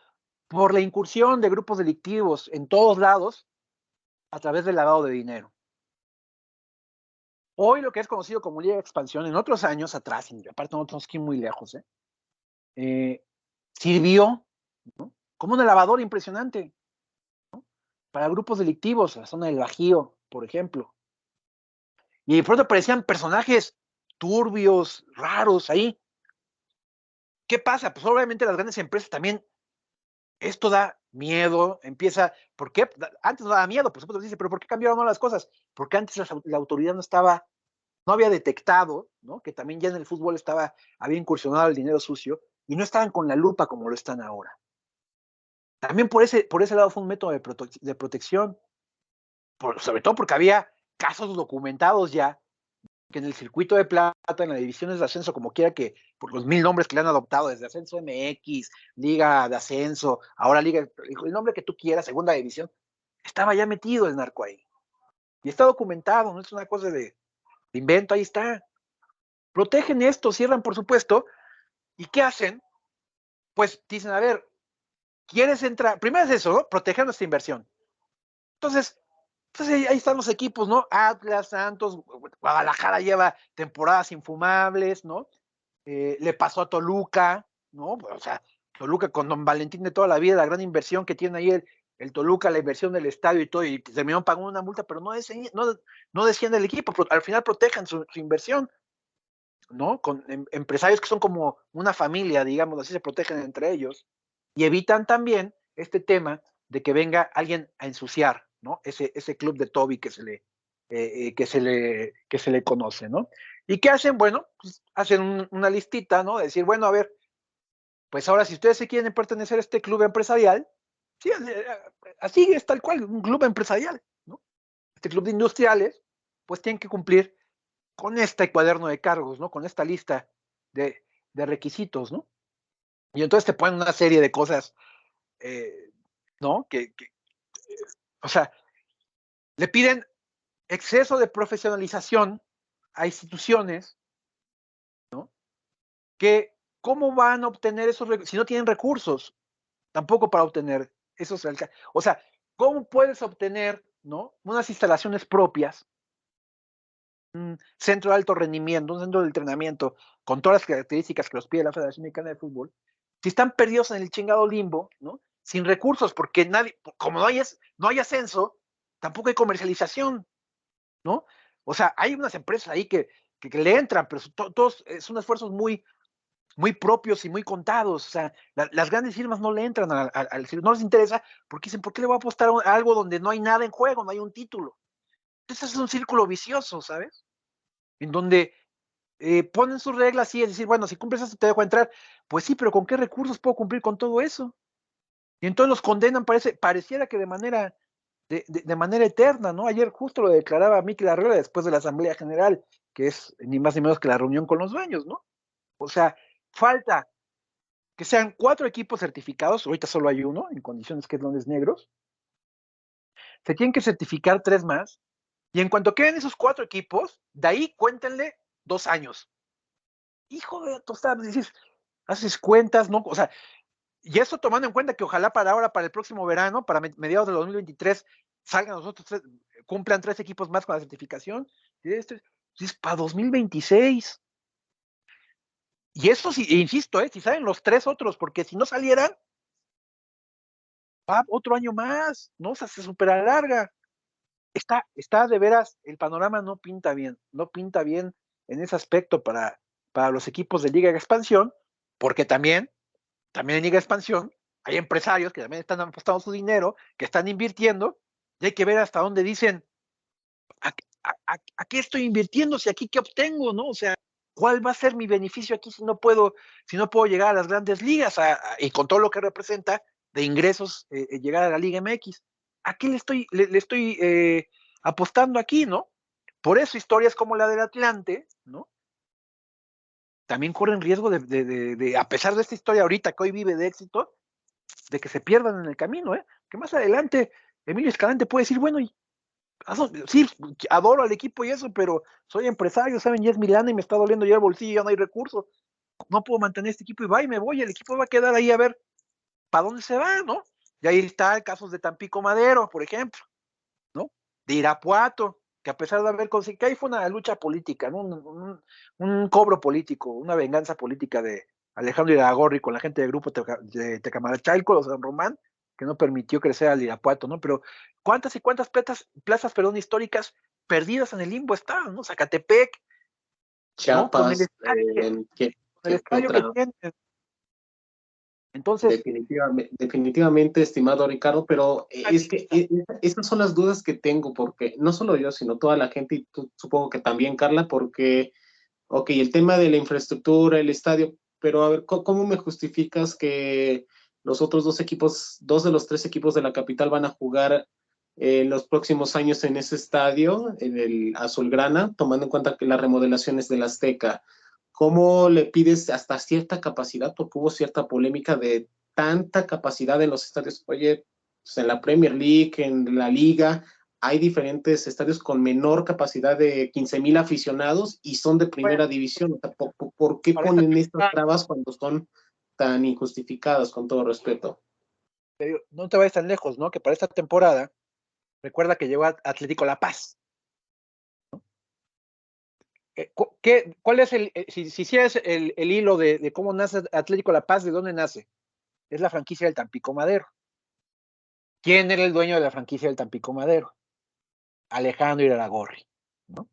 por la incursión de grupos delictivos en todos lados a través del lavado de dinero. Hoy lo que es conocido como Liga de Expansión, en otros años atrás, y aparte no tenemos que ir muy lejos, sirvió, ¿no? Como una lavadora impresionante, ¿no? Para grupos delictivos, en la zona del Bajío, por ejemplo. Y de pronto aparecían personajes turbios, raros ahí. ¿Qué pasa? Pues obviamente las grandes empresas también, esto da miedo, empieza, ¿por qué? Antes no daba miedo, por supuesto, dice, pero ¿por qué cambiaron las cosas? Porque antes la autoridad no había detectado, ¿no? Que también ya en el fútbol había incursionado el dinero sucio y no estaban con la lupa como lo están ahora. También por ese lado fue un método de protección, sobre todo porque había casos documentados ya, que en el circuito de plata, en las divisiones de ascenso, como quiera que, por los 1000 nombres que le han adoptado, desde Ascenso MX, Liga de Ascenso, ahora Liga, el nombre que tú quieras, segunda división, estaba ya metido el narco ahí. Y está documentado, no es una cosa de invento, ahí está. Protegen esto, cierran, por supuesto, ¿y qué hacen? Pues dicen, a ver, ¿quieres entrar? Primero es eso, ¿no? Proteger nuestra inversión. Entonces ahí están los equipos, ¿no? Atlas, Santos, Guadalajara lleva temporadas infumables, ¿no? Le pasó a Toluca, ¿no? O sea, Toluca con Don Valentín de toda la vida, la gran inversión que tiene ahí el Toluca, la inversión del estadio y todo, y terminaron pagando una multa, pero no desciende el equipo, al final protejan su inversión, ¿no? Con empresarios que son como una familia, digamos, así se protegen entre ellos, y evitan también este tema de que venga alguien a ensuciar, ¿no? Ese club de Toby que se le conoce, ¿no? ¿Y qué hacen? Bueno, pues hacen una listita, ¿no? De decir, bueno, a ver, pues ahora si ustedes se quieren pertenecer a este club empresarial, sí, así es tal cual, un club empresarial, ¿no? Este club de industriales, pues tienen que cumplir con este cuaderno de cargos, ¿no? Con esta lista de requisitos, ¿no? Y entonces te ponen una serie de cosas, ¿no? O sea, le piden exceso de profesionalización a instituciones, ¿no? Que cómo van a obtener esos recursos, si no tienen recursos, tampoco para obtener esos, o sea, ¿cómo puedes obtener, ¿no? Unas instalaciones propias, un centro de alto rendimiento, un centro de entrenamiento, con todas las características que los pide la Federación Mexicana de Fútbol, si están perdidos en el chingado limbo, ¿no? Sin recursos, porque nadie, como no hay ascenso, tampoco hay comercialización, ¿no? O sea, hay unas empresas ahí que le entran, pero todos son esfuerzos muy, muy propios y muy contados. O sea, las grandes firmas no le entran no les interesa, porque dicen, ¿por qué le voy a apostar a algo donde no hay nada en juego, no hay un título? Entonces es un círculo vicioso, ¿sabes? En donde ponen sus reglas y es decir, bueno, si cumples esto te dejo entrar. Pues sí, pero ¿con qué recursos puedo cumplir con todo eso? Y entonces los condenan, pareciera que de manera eterna, ¿no? Ayer justo lo declaraba Mikel Arreola después de la Asamblea General, que es ni más ni menos que la reunión con los dueños, ¿no? O sea, falta que sean 4 equipos certificados, ahorita solo hay uno, en condiciones que es Leones Negros, se tienen que certificar 3 más, y en cuanto queden esos 4 equipos, de ahí cuéntenle 2 años. Hijo de tostada, dices, haces cuentas, ¿no? O sea, y eso tomando en cuenta que ojalá para ahora, para el próximo verano, para mediados de 2023, salgan los otros cumplan 3 equipos más con la certificación, y esto es para 2026. Y eso sí, insisto, si salen los 3 otros, porque si no salieran, va otro año más, ¿no? O sea, se supera larga. Está de veras, el panorama no pinta bien en ese aspecto para los equipos de Liga de Expansión, porque también en Liga de Expansión hay empresarios que también están apostando su dinero, que están invirtiendo, y hay que ver hasta dónde dicen, ¿a qué estoy invirtiendo? Si aquí qué obtengo, ¿no? O sea, ¿cuál va a ser mi beneficio aquí si no puedo llegar a las grandes ligas y con todo lo que representa de ingresos llegar a la Liga MX? ¿A qué le estoy apostando aquí, no? Por eso historias como la del Atlante, ¿no? También corren riesgo a pesar de esta historia ahorita que hoy vive de éxito, de que se pierdan en el camino, que más adelante Emilio Escalante puede decir, bueno, sí, adoro al equipo y eso, pero soy empresario, ¿saben? Ya es mi lana y me está doliendo ya el bolsillo, ya no hay recursos, no puedo mantener este equipo y va y me voy, el equipo va a quedar ahí a ver para dónde se va, ¿no? Y ahí está casos de Tampico Madero, por ejemplo, ¿no? De Irapuato, que a pesar de haber conseguido, que ahí fue una lucha política, ¿no? Un cobro político, una venganza política de Alejandro Iragorri con la gente del grupo de Tecamachalco, los San Román, que no permitió crecer al Irapuato, ¿no? Pero cuántas y cuántas plazas históricas perdidas en el limbo estaban, ¿no? Zacatepec, ¿no? Con el Chiapas, estadio que tiene. Entonces, definitivamente, estimado Ricardo, pero es que esas son las dudas que tengo, porque no solo yo, sino toda la gente, y tú supongo que también, Carla, porque, ok, el tema de la infraestructura, el estadio, pero a ver, ¿cómo me justificas que los otros 2 de los 3 equipos de la capital van a jugar en los próximos años en ese estadio, en el Azulgrana, tomando en cuenta que la remodelación es del Azteca? ¿Cómo le pides hasta cierta capacidad? Porque hubo cierta polémica de tanta capacidad en los estadios. Oye, pues en la Premier League, en la Liga, hay diferentes estadios con menor capacidad de 15,000 aficionados y son de primera división. O sea, ¿por qué ponen estas trabas cuando son tan injustificadas, con todo respeto? No te vayas tan lejos, ¿no? Que para esta temporada, recuerda que llegó a Atlético La Paz. ¿Cuál es si hicieras el hilo de cómo nace Atlético La Paz, de dónde nace? Es la franquicia del Tampico Madero. ¿Quién era el dueño de la franquicia del Tampico Madero? Alejandro Iraragorri, ¿no?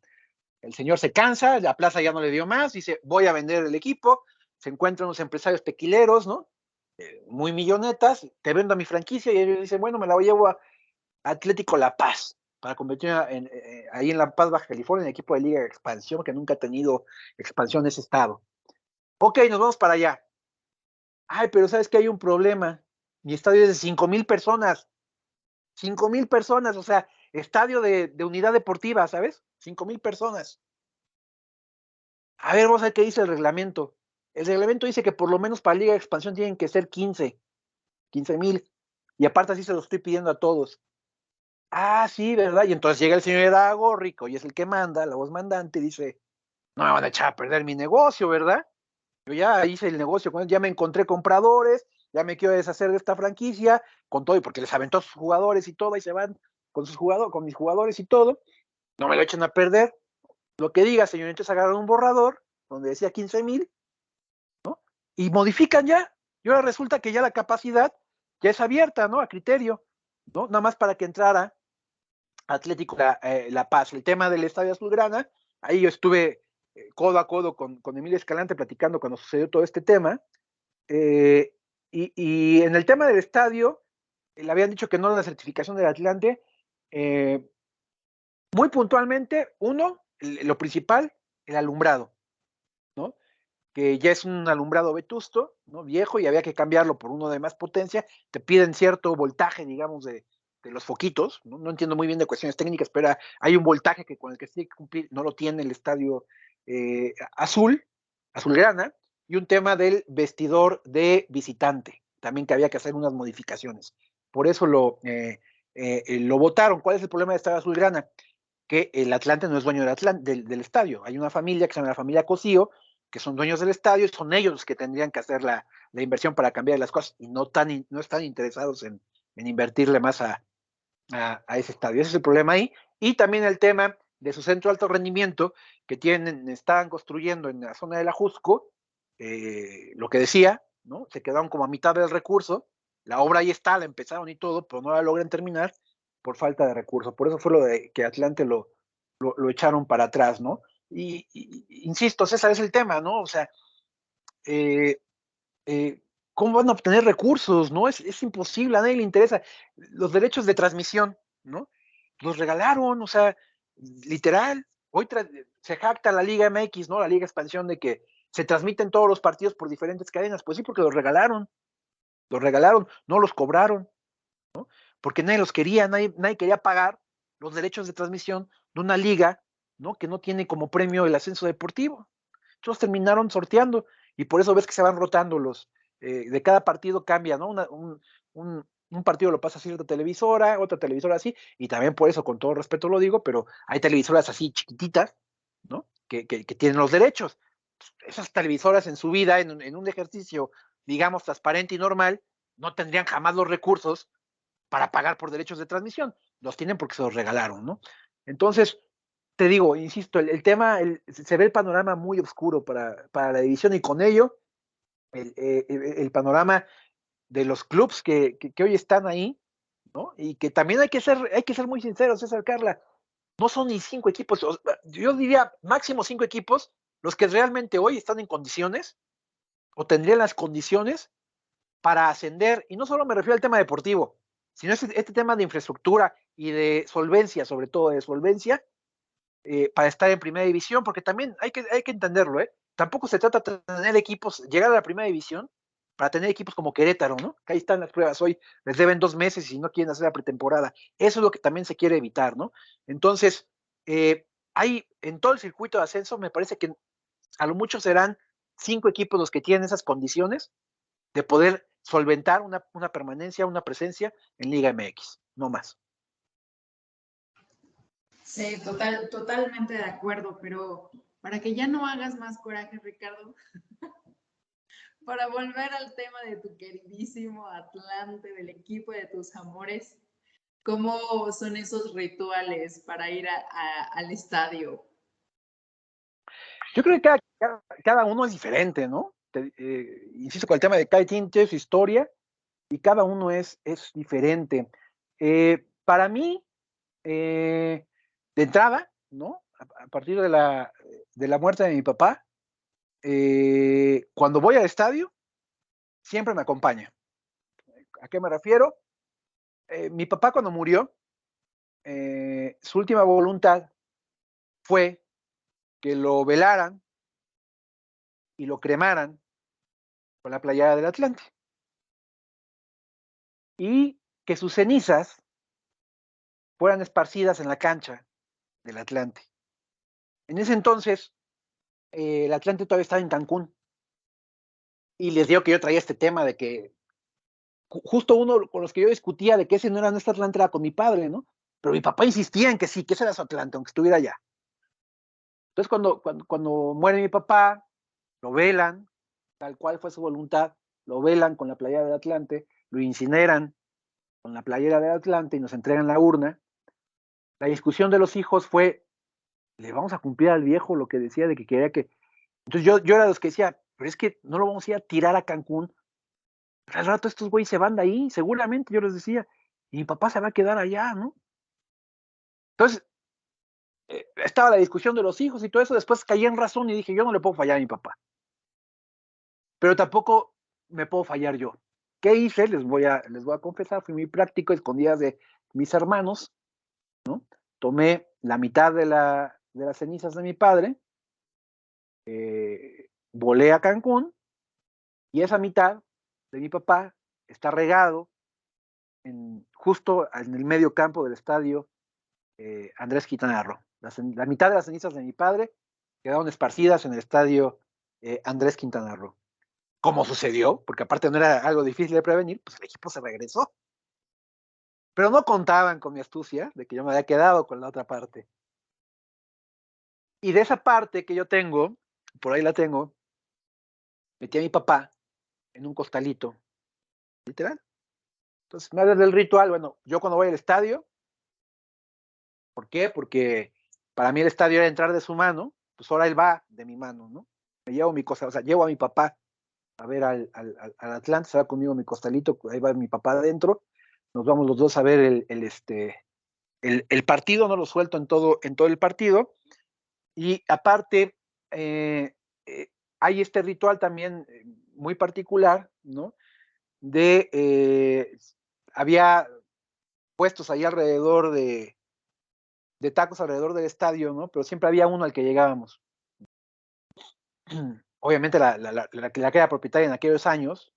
El señor se cansa, la plaza ya no le dio más, dice, voy a vender el equipo, se encuentran unos empresarios tequileros, ¿no? Muy millonetas, te vendo a mi franquicia, y ellos dicen, bueno, me la llevo a Atlético La Paz, para convertirla ahí en La Paz, Baja California, en el equipo de Liga de Expansión, que nunca ha tenido expansión en ese estado. Ok, nos vamos para allá. Ay, pero ¿sabes que hay un problema? Mi estadio es de 5,000 personas. 5,000 personas, o sea, estadio de unidad deportiva, ¿sabes? 5,000 personas. A ver, vamos a ver qué dice el reglamento. El reglamento dice que por lo menos para Liga de Expansión tienen que ser 15,000. Y aparte así se lo estoy pidiendo a todos. Ah, sí, ¿verdad? Y entonces llega el señor Iraragorri, y es el que manda, la voz mandante, y dice, no me van a echar a perder mi negocio, ¿verdad? Yo ya hice el negocio con él, ya me encontré compradores, ya me quiero deshacer de esta franquicia, con todo, y porque les aventó a sus jugadores y todo, y se van con mis jugadores y todo, no me lo echen a perder. Lo que diga, señor, entonces agarran un borrador donde decía 15,000, ¿no? Y modifican ya, y ahora resulta que ya la capacidad ya es abierta, ¿no? A criterio, ¿no? Nada más para que entrara Atlético La Paz. El tema del Estadio Azulgrana, ahí yo estuve codo a codo con Emilio Escalante platicando cuando sucedió todo este tema. Y en el tema del estadio, le habían dicho que no la certificación del Atlante. Muy puntualmente, lo principal, el alumbrado, ¿no? Que ya es un alumbrado vetusto, ¿no? Viejo, y había que cambiarlo por uno de más potencia. Te piden cierto voltaje, digamos, de los foquitos, ¿no? No entiendo muy bien de cuestiones técnicas, pero hay un voltaje con el que se tiene que cumplir, no lo tiene el estadio azulgrana, y un tema del vestidor de visitante, también que había que hacer unas modificaciones. Por eso lo votaron. ¿Cuál es el problema de estadio azulgrana? Que el Atlante no es dueño del estadio. Hay una familia que se llama la familia Cosío, que son dueños del estadio, y son ellos los que tendrían que hacer la inversión para cambiar las cosas, y no están interesados en invertirle más a ese estadio. Ese es el problema ahí. Y también el tema de su centro de alto rendimiento que están construyendo en la zona de la Jusco, lo que decía, ¿no? Se quedaron como a mitad del recurso. La obra ahí está, la empezaron y todo, pero no la logran terminar por falta de recursos. Por eso fue lo de que Atlante lo echaron para atrás, ¿no? Y insisto, César, es el tema, ¿no? O sea, ¿cómo van a obtener recursos? ¿No? Es imposible, a nadie le interesa. Los derechos de transmisión, ¿no? Los regalaron, o sea, literal. Hoy se jacta la Liga MX, ¿no? La Liga Expansión, de que se transmiten todos los partidos por diferentes cadenas. Pues sí, porque los regalaron, no los cobraron, ¿no? Porque nadie los quería, nadie quería pagar los derechos de transmisión de una liga, ¿no? Que no tiene como premio el ascenso deportivo. Entonces terminaron sorteando, y por eso ves que se van rotando de cada partido cambia, ¿no? Un partido lo pasa a cierta televisora, otra televisora así, y también por eso, con todo respeto lo digo, pero hay televisoras así chiquititas, ¿no? Que tienen los derechos. Esas televisoras en su vida, en un ejercicio, digamos, transparente y normal, no tendrían jamás los recursos para pagar por derechos de transmisión. Los tienen porque se los regalaron, ¿no? Entonces, te digo, insisto, el tema, se ve el panorama muy oscuro para la división, y con ello el panorama de los clubes que hoy están ahí, ¿no? Y que también hay que ser muy sinceros, César, Carla, no son ni 5 equipos, yo diría máximo 5 equipos los que realmente hoy están en condiciones o tendrían las condiciones para ascender, y no solo me refiero al tema deportivo, sino este tema de infraestructura y de solvencia, sobre todo de solvencia, para estar en primera división, porque también hay que entenderlo, ¿eh? Tampoco se trata de tener equipos, llegar a la primera división para tener equipos como Querétaro, ¿no? Que ahí están las pruebas hoy, les deben 2 meses y no quieren hacer la pretemporada. Eso es lo que también se quiere evitar, ¿no? Entonces, hay en todo el circuito de ascenso, me parece que a lo mucho serán 5 equipos los que tienen esas condiciones de poder solventar una permanencia, una presencia en Liga MX, no más. Sí, totalmente de acuerdo, pero para que ya no hagas más coraje, Ricardo, para volver al tema de tu queridísimo Atlante, del equipo de tus amores, ¿cómo son esos rituales para ir al estadio? Yo creo que cada uno es diferente, ¿no? Insisto, con el tema de cada quien tiene su historia y cada uno es diferente. Para mí, de entrada, ¿no? A partir de la muerte de mi papá, cuando voy al estadio, siempre me acompaña. ¿A qué me refiero? Mi papá, cuando murió, su última voluntad fue que lo velaran y lo cremaran con la playada del Atlante, y que sus cenizas fueran esparcidas en la cancha del Atlante. En ese entonces, el Atlante todavía estaba en Cancún, y les digo que yo traía este tema de que justo uno con los que yo discutía de que ese no era nuestro Atlante era con mi padre, ¿no? Pero mi papá insistía en que sí, que ese era su Atlante, aunque estuviera allá. Entonces, cuando muere mi papá, lo velan, tal cual fue su voluntad, lo velan con la playera del Atlante, lo incineran con la playera del Atlante y nos entregan la urna. La discusión de los hijos fue, ¿le vamos a cumplir al viejo lo que decía de que quería que...? Entonces yo era de los que decía, pero es que no lo vamos a ir a tirar a Cancún. Pero al rato estos güeyes se van de ahí, seguramente, yo les decía, y mi papá se va a quedar allá, ¿no? Entonces, estaba la discusión de los hijos y todo eso, después caí en razón y dije, yo no le puedo fallar a mi papá, pero tampoco me puedo fallar yo. ¿Qué hice? Les voy a confesar, fui muy práctico, escondidas de mis hermanos, ¿no? Tomé la mitad de las cenizas de mi padre, volé a Cancún, y esa mitad de mi papá está regado justo en el medio campo del estadio Andrés Quintana Roo. La mitad de las cenizas de mi padre quedaron esparcidas en el estadio Andrés Quintana Roo. ¿Cómo sucedió? Porque aparte no era algo difícil de prevenir, pues el equipo se regresó. Pero no contaban con mi astucia de que yo me había quedado con la otra parte. Y de esa parte que yo tengo, por ahí la tengo, metí a mi papá en un costalito, literal. Entonces, me hablas del ritual. Bueno, yo cuando voy al estadio, ¿por qué? Porque para mí el estadio era entrar de su mano, pues ahora él va de mi mano, ¿no? Me llevo mi cosa, o sea, llevo a mi papá a ver al Atlante, se va conmigo mi costalito, ahí va mi papá adentro, nos vamos los dos a ver el partido, no lo suelto en todo el partido, y aparte hay este ritual también muy particular, ¿no? Había puestos ahí alrededor de tacos alrededor del estadio, ¿no? Pero siempre había uno al que llegábamos. Obviamente la que era propietaria en aquellos años,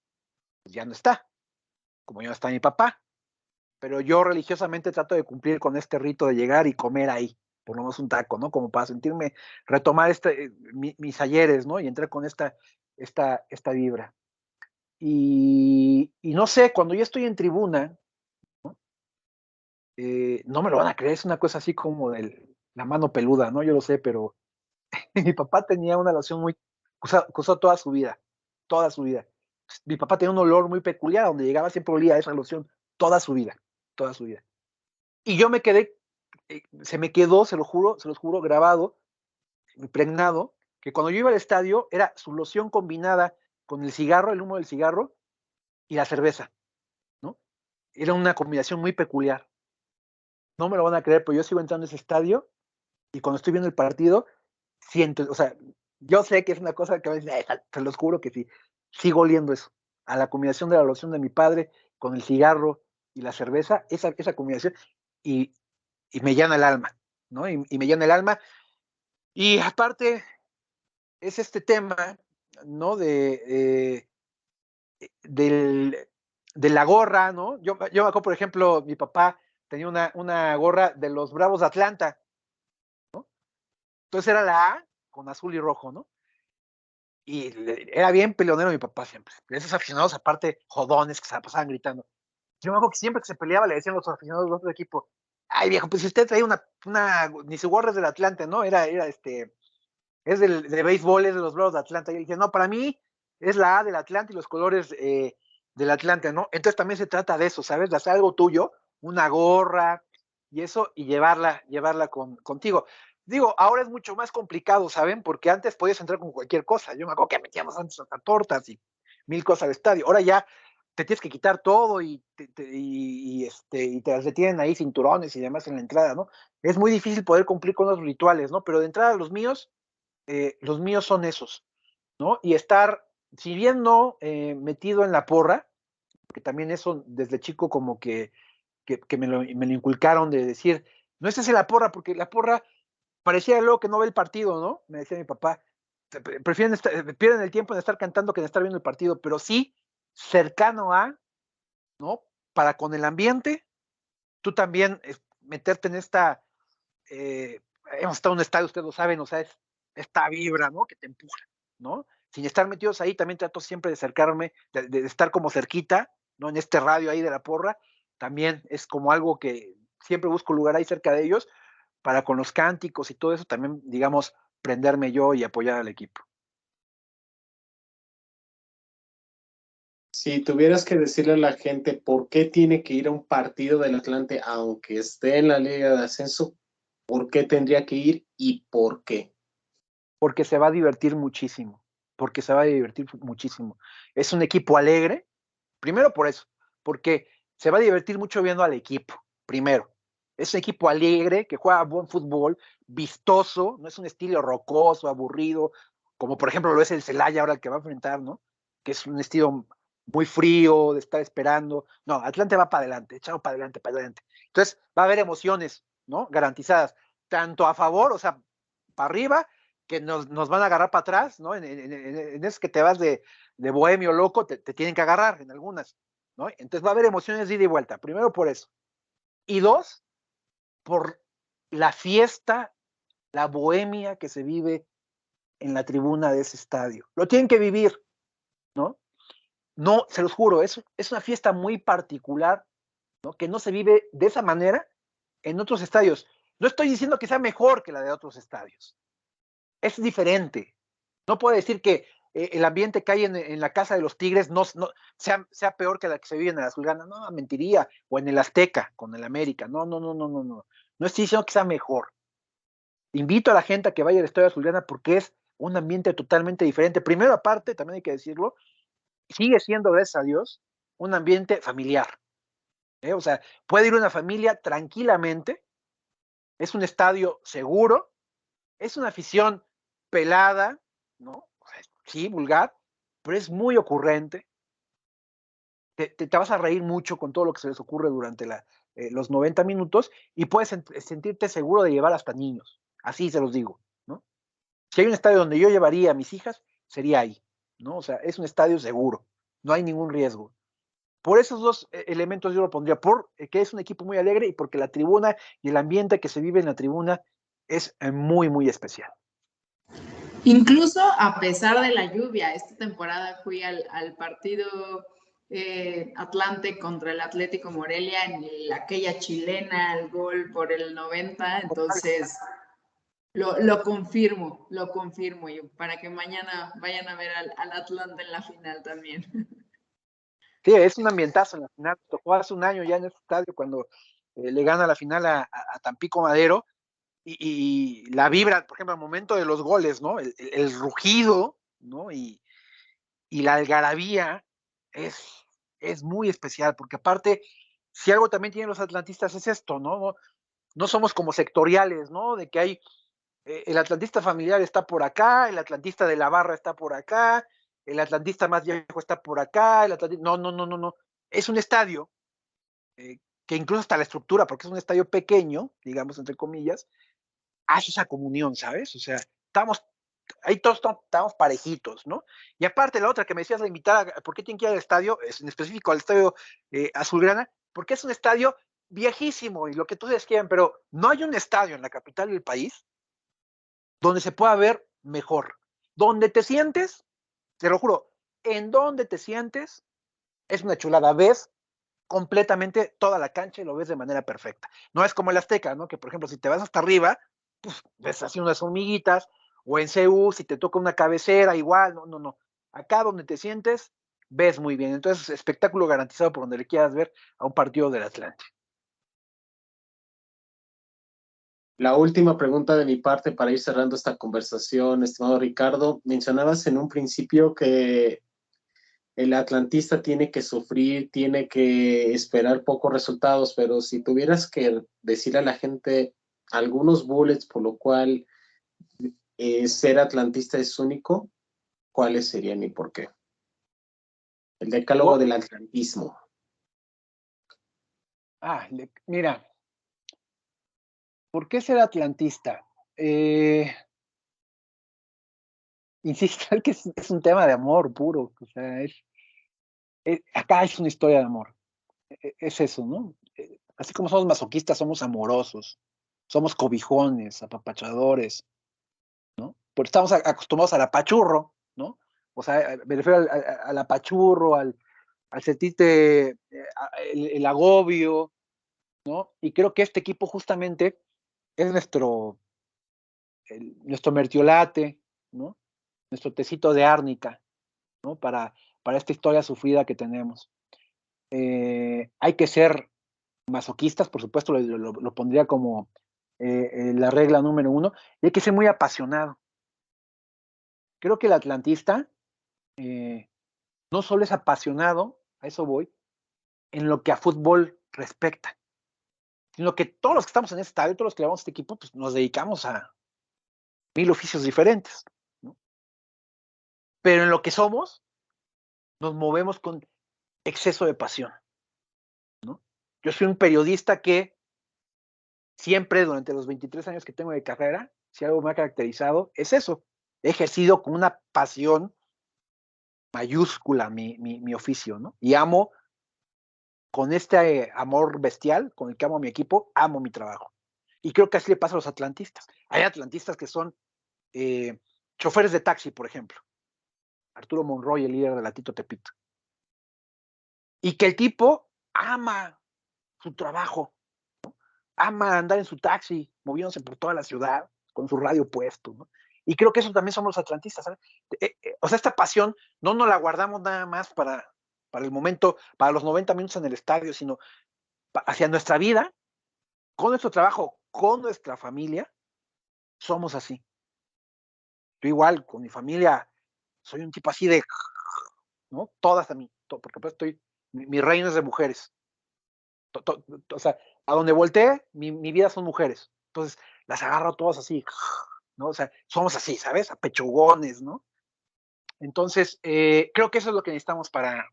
pues ya no está, como ya no está mi papá, pero yo religiosamente trato de cumplir con este rito de llegar y comer ahí, por lo menos un taco, ¿no? Como para sentirme, retomar mis ayeres, ¿no? Y entrar con esta vibra. Y no sé, cuando yo estoy en tribuna, ¿no? No me lo van a creer, es una cosa así como la mano peluda, ¿no? Yo lo sé, pero mi papá tenía una loción que usó toda su vida, toda su vida. Mi papá tenía un olor muy peculiar, donde llegaba siempre olía a esa loción, toda su vida, toda su vida. Y yo me quedé, se me quedó, se los juro, grabado, impregnado, que cuando yo iba al estadio era su loción combinada con el cigarro, el humo del cigarro y la cerveza, ¿no? Era una combinación muy peculiar. No me lo van a creer, pero yo sigo entrando a ese estadio y cuando estoy viendo el partido, siento, o sea, yo sé que es una cosa que a veces, te los juro que sí, sigo oliendo eso, a la combinación de la loción de mi padre con el cigarro y la cerveza, esa combinación, y me llena el alma, ¿no? Y me llena el alma. Y aparte, es este tema, ¿no? De la gorra, ¿no? Yo me acuerdo, por ejemplo, mi papá tenía una gorra de los Bravos de Atlanta, ¿no? Entonces era la A con azul y rojo, ¿no? Y era bien peleonero mi papá siempre. Esos aficionados, aparte, jodones que se la pasaban gritando. Yo me acuerdo que siempre que se peleaba le decían los aficionados del otro equipo, ay viejo, pues si usted trae ni su gorra es del Atlante, ¿no? Es de béisbol, es de los Bravos de Atlanta. Y yo dije, no, para mí es la A del Atlante y los colores del Atlante, ¿no? Entonces también se trata de eso, ¿sabes? De hacer algo tuyo, una gorra y eso, y llevarla contigo. Digo, ahora es mucho más complicado, ¿saben? Porque antes podías entrar con cualquier cosa. Yo me acuerdo que metíamos antes hasta tortas y 1000 cosas al estadio. Ahora ya te tienes que quitar todo y te retienen ahí cinturones y demás en la entrada, ¿no? Es muy difícil poder cumplir con los rituales, ¿no? Pero de entrada los míos son esos, ¿no? Y estar, si bien no metido en la porra, que también eso desde chico como que me lo inculcaron de decir, no estés en la porra, porque la porra parecía luego que no ve el partido, ¿no? Me decía mi papá, pierden el tiempo en estar cantando que en estar viendo el partido, pero sí cercano a, ¿no? Para con el ambiente, tú también meterte en hemos estado en un estadio, ustedes lo saben, o sea, es esta vibra, ¿no? Que te empuja, ¿no? Sin estar metidos ahí, también trato siempre de acercarme, de estar como cerquita, ¿no? En este radio ahí de la porra, también es como algo que siempre busco lugar ahí cerca de ellos, para con los cánticos y todo eso, también, digamos, prenderme yo y apoyar al equipo. Si tuvieras que decirle a la gente por qué tiene que ir a un partido del Atlante, aunque esté en la Liga de Ascenso, ¿por qué tendría que ir y por qué? Porque se va a divertir muchísimo, Es un equipo alegre, primero por eso, porque se va a divertir mucho viendo al equipo, primero. Es un equipo alegre, que juega buen fútbol, vistoso, no es un estilo rocoso, aburrido, como por ejemplo lo es el Celaya ahora el que va a enfrentar, ¿no? Que es un estilo muy frío, de estar esperando. No, Atlante va para adelante, echado para adelante, para adelante. Entonces va a haber emociones, ¿no? Garantizadas, tanto a favor, o sea, para arriba, que nos van a agarrar para atrás, ¿no? En eso que te vas de bohemio loco, te tienen que agarrar en algunas, ¿no? Entonces va a haber emociones de ida y vuelta, primero por eso. Y dos, por la fiesta, la bohemia que se vive en la tribuna de ese estadio. Lo tienen que vivir, ¿no? No, se los juro, es una fiesta muy particular, ¿no? Que no se vive de esa manera en otros estadios. No estoy diciendo que sea mejor que la de otros estadios. Es diferente. No puedo decir que el ambiente que hay en la Casa de los Tigres no sea peor que la que se vive en el Azulgrana. No, mentiría. O en el Azteca, con el América. No. No estoy diciendo que sea mejor. Invito a la gente a que vaya al Estadio Azulgrana porque es un ambiente totalmente diferente. Primero, aparte, también hay que decirlo, sigue siendo, gracias a Dios, un ambiente familiar. O sea, puede ir una familia tranquilamente, es un estadio seguro, es una afición pelada, ¿no? Sí, vulgar, pero es muy ocurrente. Te vas a reír mucho con todo lo que se les ocurre durante los 90 minutos y puedes sentirte seguro de llevar hasta niños. Así se los digo, ¿no? Si hay un estadio donde yo llevaría a mis hijas, sería ahí, ¿no? O sea, es un estadio seguro, no hay ningún riesgo. Por esos dos elementos yo lo pondría, porque es un equipo muy alegre y porque la tribuna y el ambiente que se vive en la tribuna es muy, muy especial. Incluso a pesar de la lluvia, esta temporada fui al partido Atlante contra el Atlético Morelia en aquella chilena, el gol por el 90, entonces lo confirmo, y para que mañana vayan a ver al Atlante en la final también. Sí, es un ambientazo en la final. Tocó hace un año ya en este estadio cuando le gana la final a Tampico Madero y la vibra, por ejemplo, al momento de los goles, ¿no? El rugido, ¿no? Y la algarabía es muy especial, porque aparte, si algo también tienen los atlantistas es esto, ¿no? No somos como sectoriales, ¿no? De que hay, el atlantista familiar está por acá, el atlantista de la barra está por acá, el atlantista más viejo está por acá, no. Es un estadio que incluso hasta la estructura, porque es un estadio pequeño, digamos, entre comillas, hace esa comunión, ¿sabes? O sea, ahí todos estamos parejitos, ¿no? Y aparte, la otra que me decías, la invitada, ¿por qué tienen que ir al estadio? Es en específico al estadio Azulgrana, porque es un estadio viejísimo y lo que todos quieran, pero no hay un estadio en la capital del país donde se pueda ver mejor. Donde te sientes, te lo juro, en donde te sientes, es una chulada. Ves completamente toda la cancha y lo ves de manera perfecta. No es como el Azteca, ¿no? Que por ejemplo, si te vas hasta arriba, pues ves así unas hormiguitas, o en CU, si te toca una cabecera, igual, no. Acá donde te sientes, ves muy bien. Entonces, espectáculo garantizado por donde le quieras ver a un partido del Atlante. La última pregunta de mi parte para ir cerrando esta conversación, estimado Ricardo. Mencionabas en un principio que el atlantista tiene que sufrir, tiene que esperar pocos resultados, pero si tuvieras que decirle a la gente algunos bullets por lo cual ser atlantista es único, ¿cuáles serían y por qué? El decálogo del atlantismo. Mira, ¿por qué ser atlantista? Insisto, es que es un tema de amor puro, o sea, acá es una historia de amor, es eso, ¿no? Así como somos masoquistas, somos amorosos, somos cobijones, apapachadores, ¿no? Porque estamos acostumbrados al apachurro, ¿no? O sea, me refiero al apachurro, al sentirte el agobio, ¿no? Y creo que este equipo justamente es nuestro mertiolate, ¿no? Nuestro tecito de árnica, ¿no? Para esta historia sufrida que tenemos. Hay que ser masoquistas, por supuesto, lo pondría como la regla número 1, y hay que ser muy apasionado. Creo que el atlantista no solo es apasionado, a eso voy, en lo que a fútbol respecta, sino que todos los que estamos en este estadio, todos los que llevamos este equipo, pues nos dedicamos a 1000 oficios diferentes, ¿no? Pero en lo que somos, nos movemos con exceso de pasión, ¿no? Yo soy un periodista que siempre, durante los 23 años que tengo de carrera, si algo me ha caracterizado, es eso. He ejercido con una pasión mayúscula mi oficio, ¿no? Y amo, con este amor bestial con el que amo a mi equipo, amo mi trabajo. Y creo que así le pasa a los atlantistas. Hay atlantistas que son choferes de taxi, por ejemplo. Arturo Monroy, el líder de la Tito Tepito. Y que el tipo ama su trabajo, ¿no? Ama andar en su taxi, moviéndose por toda la ciudad, con su radio puesto, ¿no? Y creo que eso también somos los atlantistas, ¿sabes? O sea, esta pasión no nos la guardamos nada más para el momento, para los 90 minutos en el estadio, sino hacia nuestra vida, con nuestro trabajo, con nuestra familia, somos así. Yo igual, con mi familia, soy un tipo así de, ¿no? Todas a mí, porque pues mi reino es de mujeres. O sea, a donde volteé, mi vida son mujeres. Entonces, las agarro todas así, ¿no? O sea, somos así, ¿sabes? Apechugones, ¿no? Entonces, creo que eso es lo que necesitamos para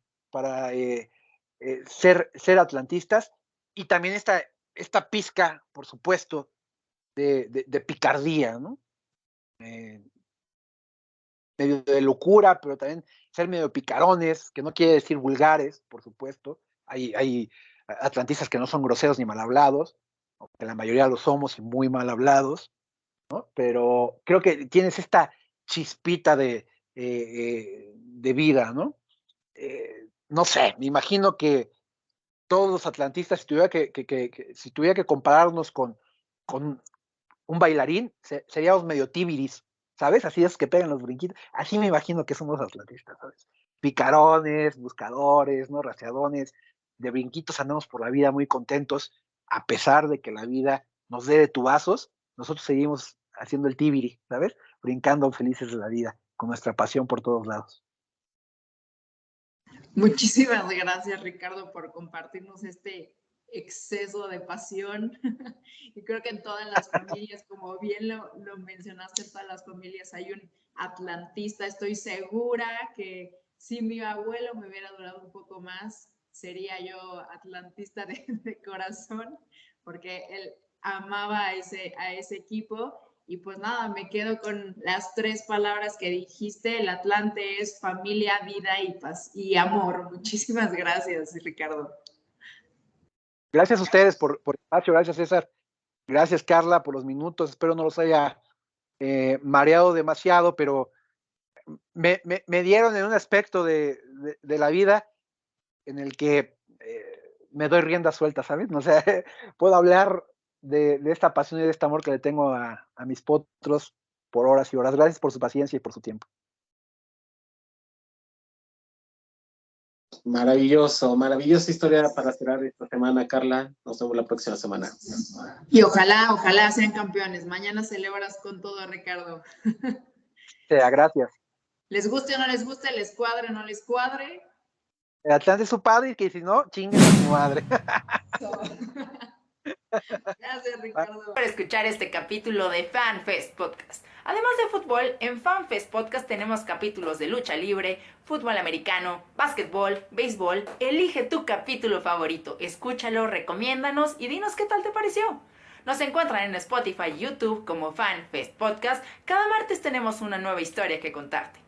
ser atlantistas. Y también esta pizca, por supuesto, de picardía, ¿no? Medio de locura, pero también ser medio picarones, que no quiere decir vulgares, por supuesto. Hay atlantistas que no son groseros ni mal hablados, que la mayoría lo somos y muy mal hablados, ¿no? Pero creo que tienes esta chispita de vida, ¿no? No sé, me imagino que todos los atlantistas, si tuviera que compararnos con un bailarín, seríamos medio tíbiris, ¿sabes? Así es que pegan los brinquitos. Así me imagino que somos atlantistas, ¿sabes? Picarones, buscadores, ¿no? Rastreadores, de brinquitos andamos por la vida muy contentos, a pesar de que la vida nos dé de tubazos, nosotros seguimos haciendo el tibiri, ¿sabes? Brincando felices de la vida, con nuestra pasión por todos lados. Muchísimas gracias, Ricardo, por compartirnos este exceso de pasión. Y creo que en todas las familias, como bien lo mencionaste, en todas las familias hay un atlantista. Estoy segura que si mi abuelo me hubiera durado un poco más, sería yo atlantista de corazón, porque él amaba a ese equipo. Y pues nada, me quedo con las 3 palabras que dijiste. El Atlante es familia, vida y paz y amor. Muchísimas gracias, Ricardo. Gracias a ustedes por el espacio, gracias César, gracias Carla por los minutos, espero no los haya mareado demasiado, pero me dieron en un aspecto de la vida en el que me doy rienda suelta, ¿sabes? O sea, puedo hablar de esta pasión y de este amor que le tengo a mis potros por horas y horas. Gracias por su paciencia y por su tiempo. Maravilloso, maravillosa historia para cerrar esta semana, Carla. Nos vemos la próxima semana. Y ojalá sean campeones. Mañana celebras con todo, Ricardo. Gracias. Les guste o no les guste, les cuadre o no les cuadre. El Atlante es su padre y que si no, chinguen a su madre. Gracias, Ricardo, por escuchar este capítulo de FanFest Podcast. Además de fútbol, en FanFest Podcast tenemos capítulos de lucha libre, fútbol americano, básquetbol, béisbol. Elige tu capítulo favorito, escúchalo, recomiéndanos y dinos qué tal te pareció. Nos encuentran en Spotify y YouTube como FanFest Podcast. Cada martes tenemos una nueva historia que contarte.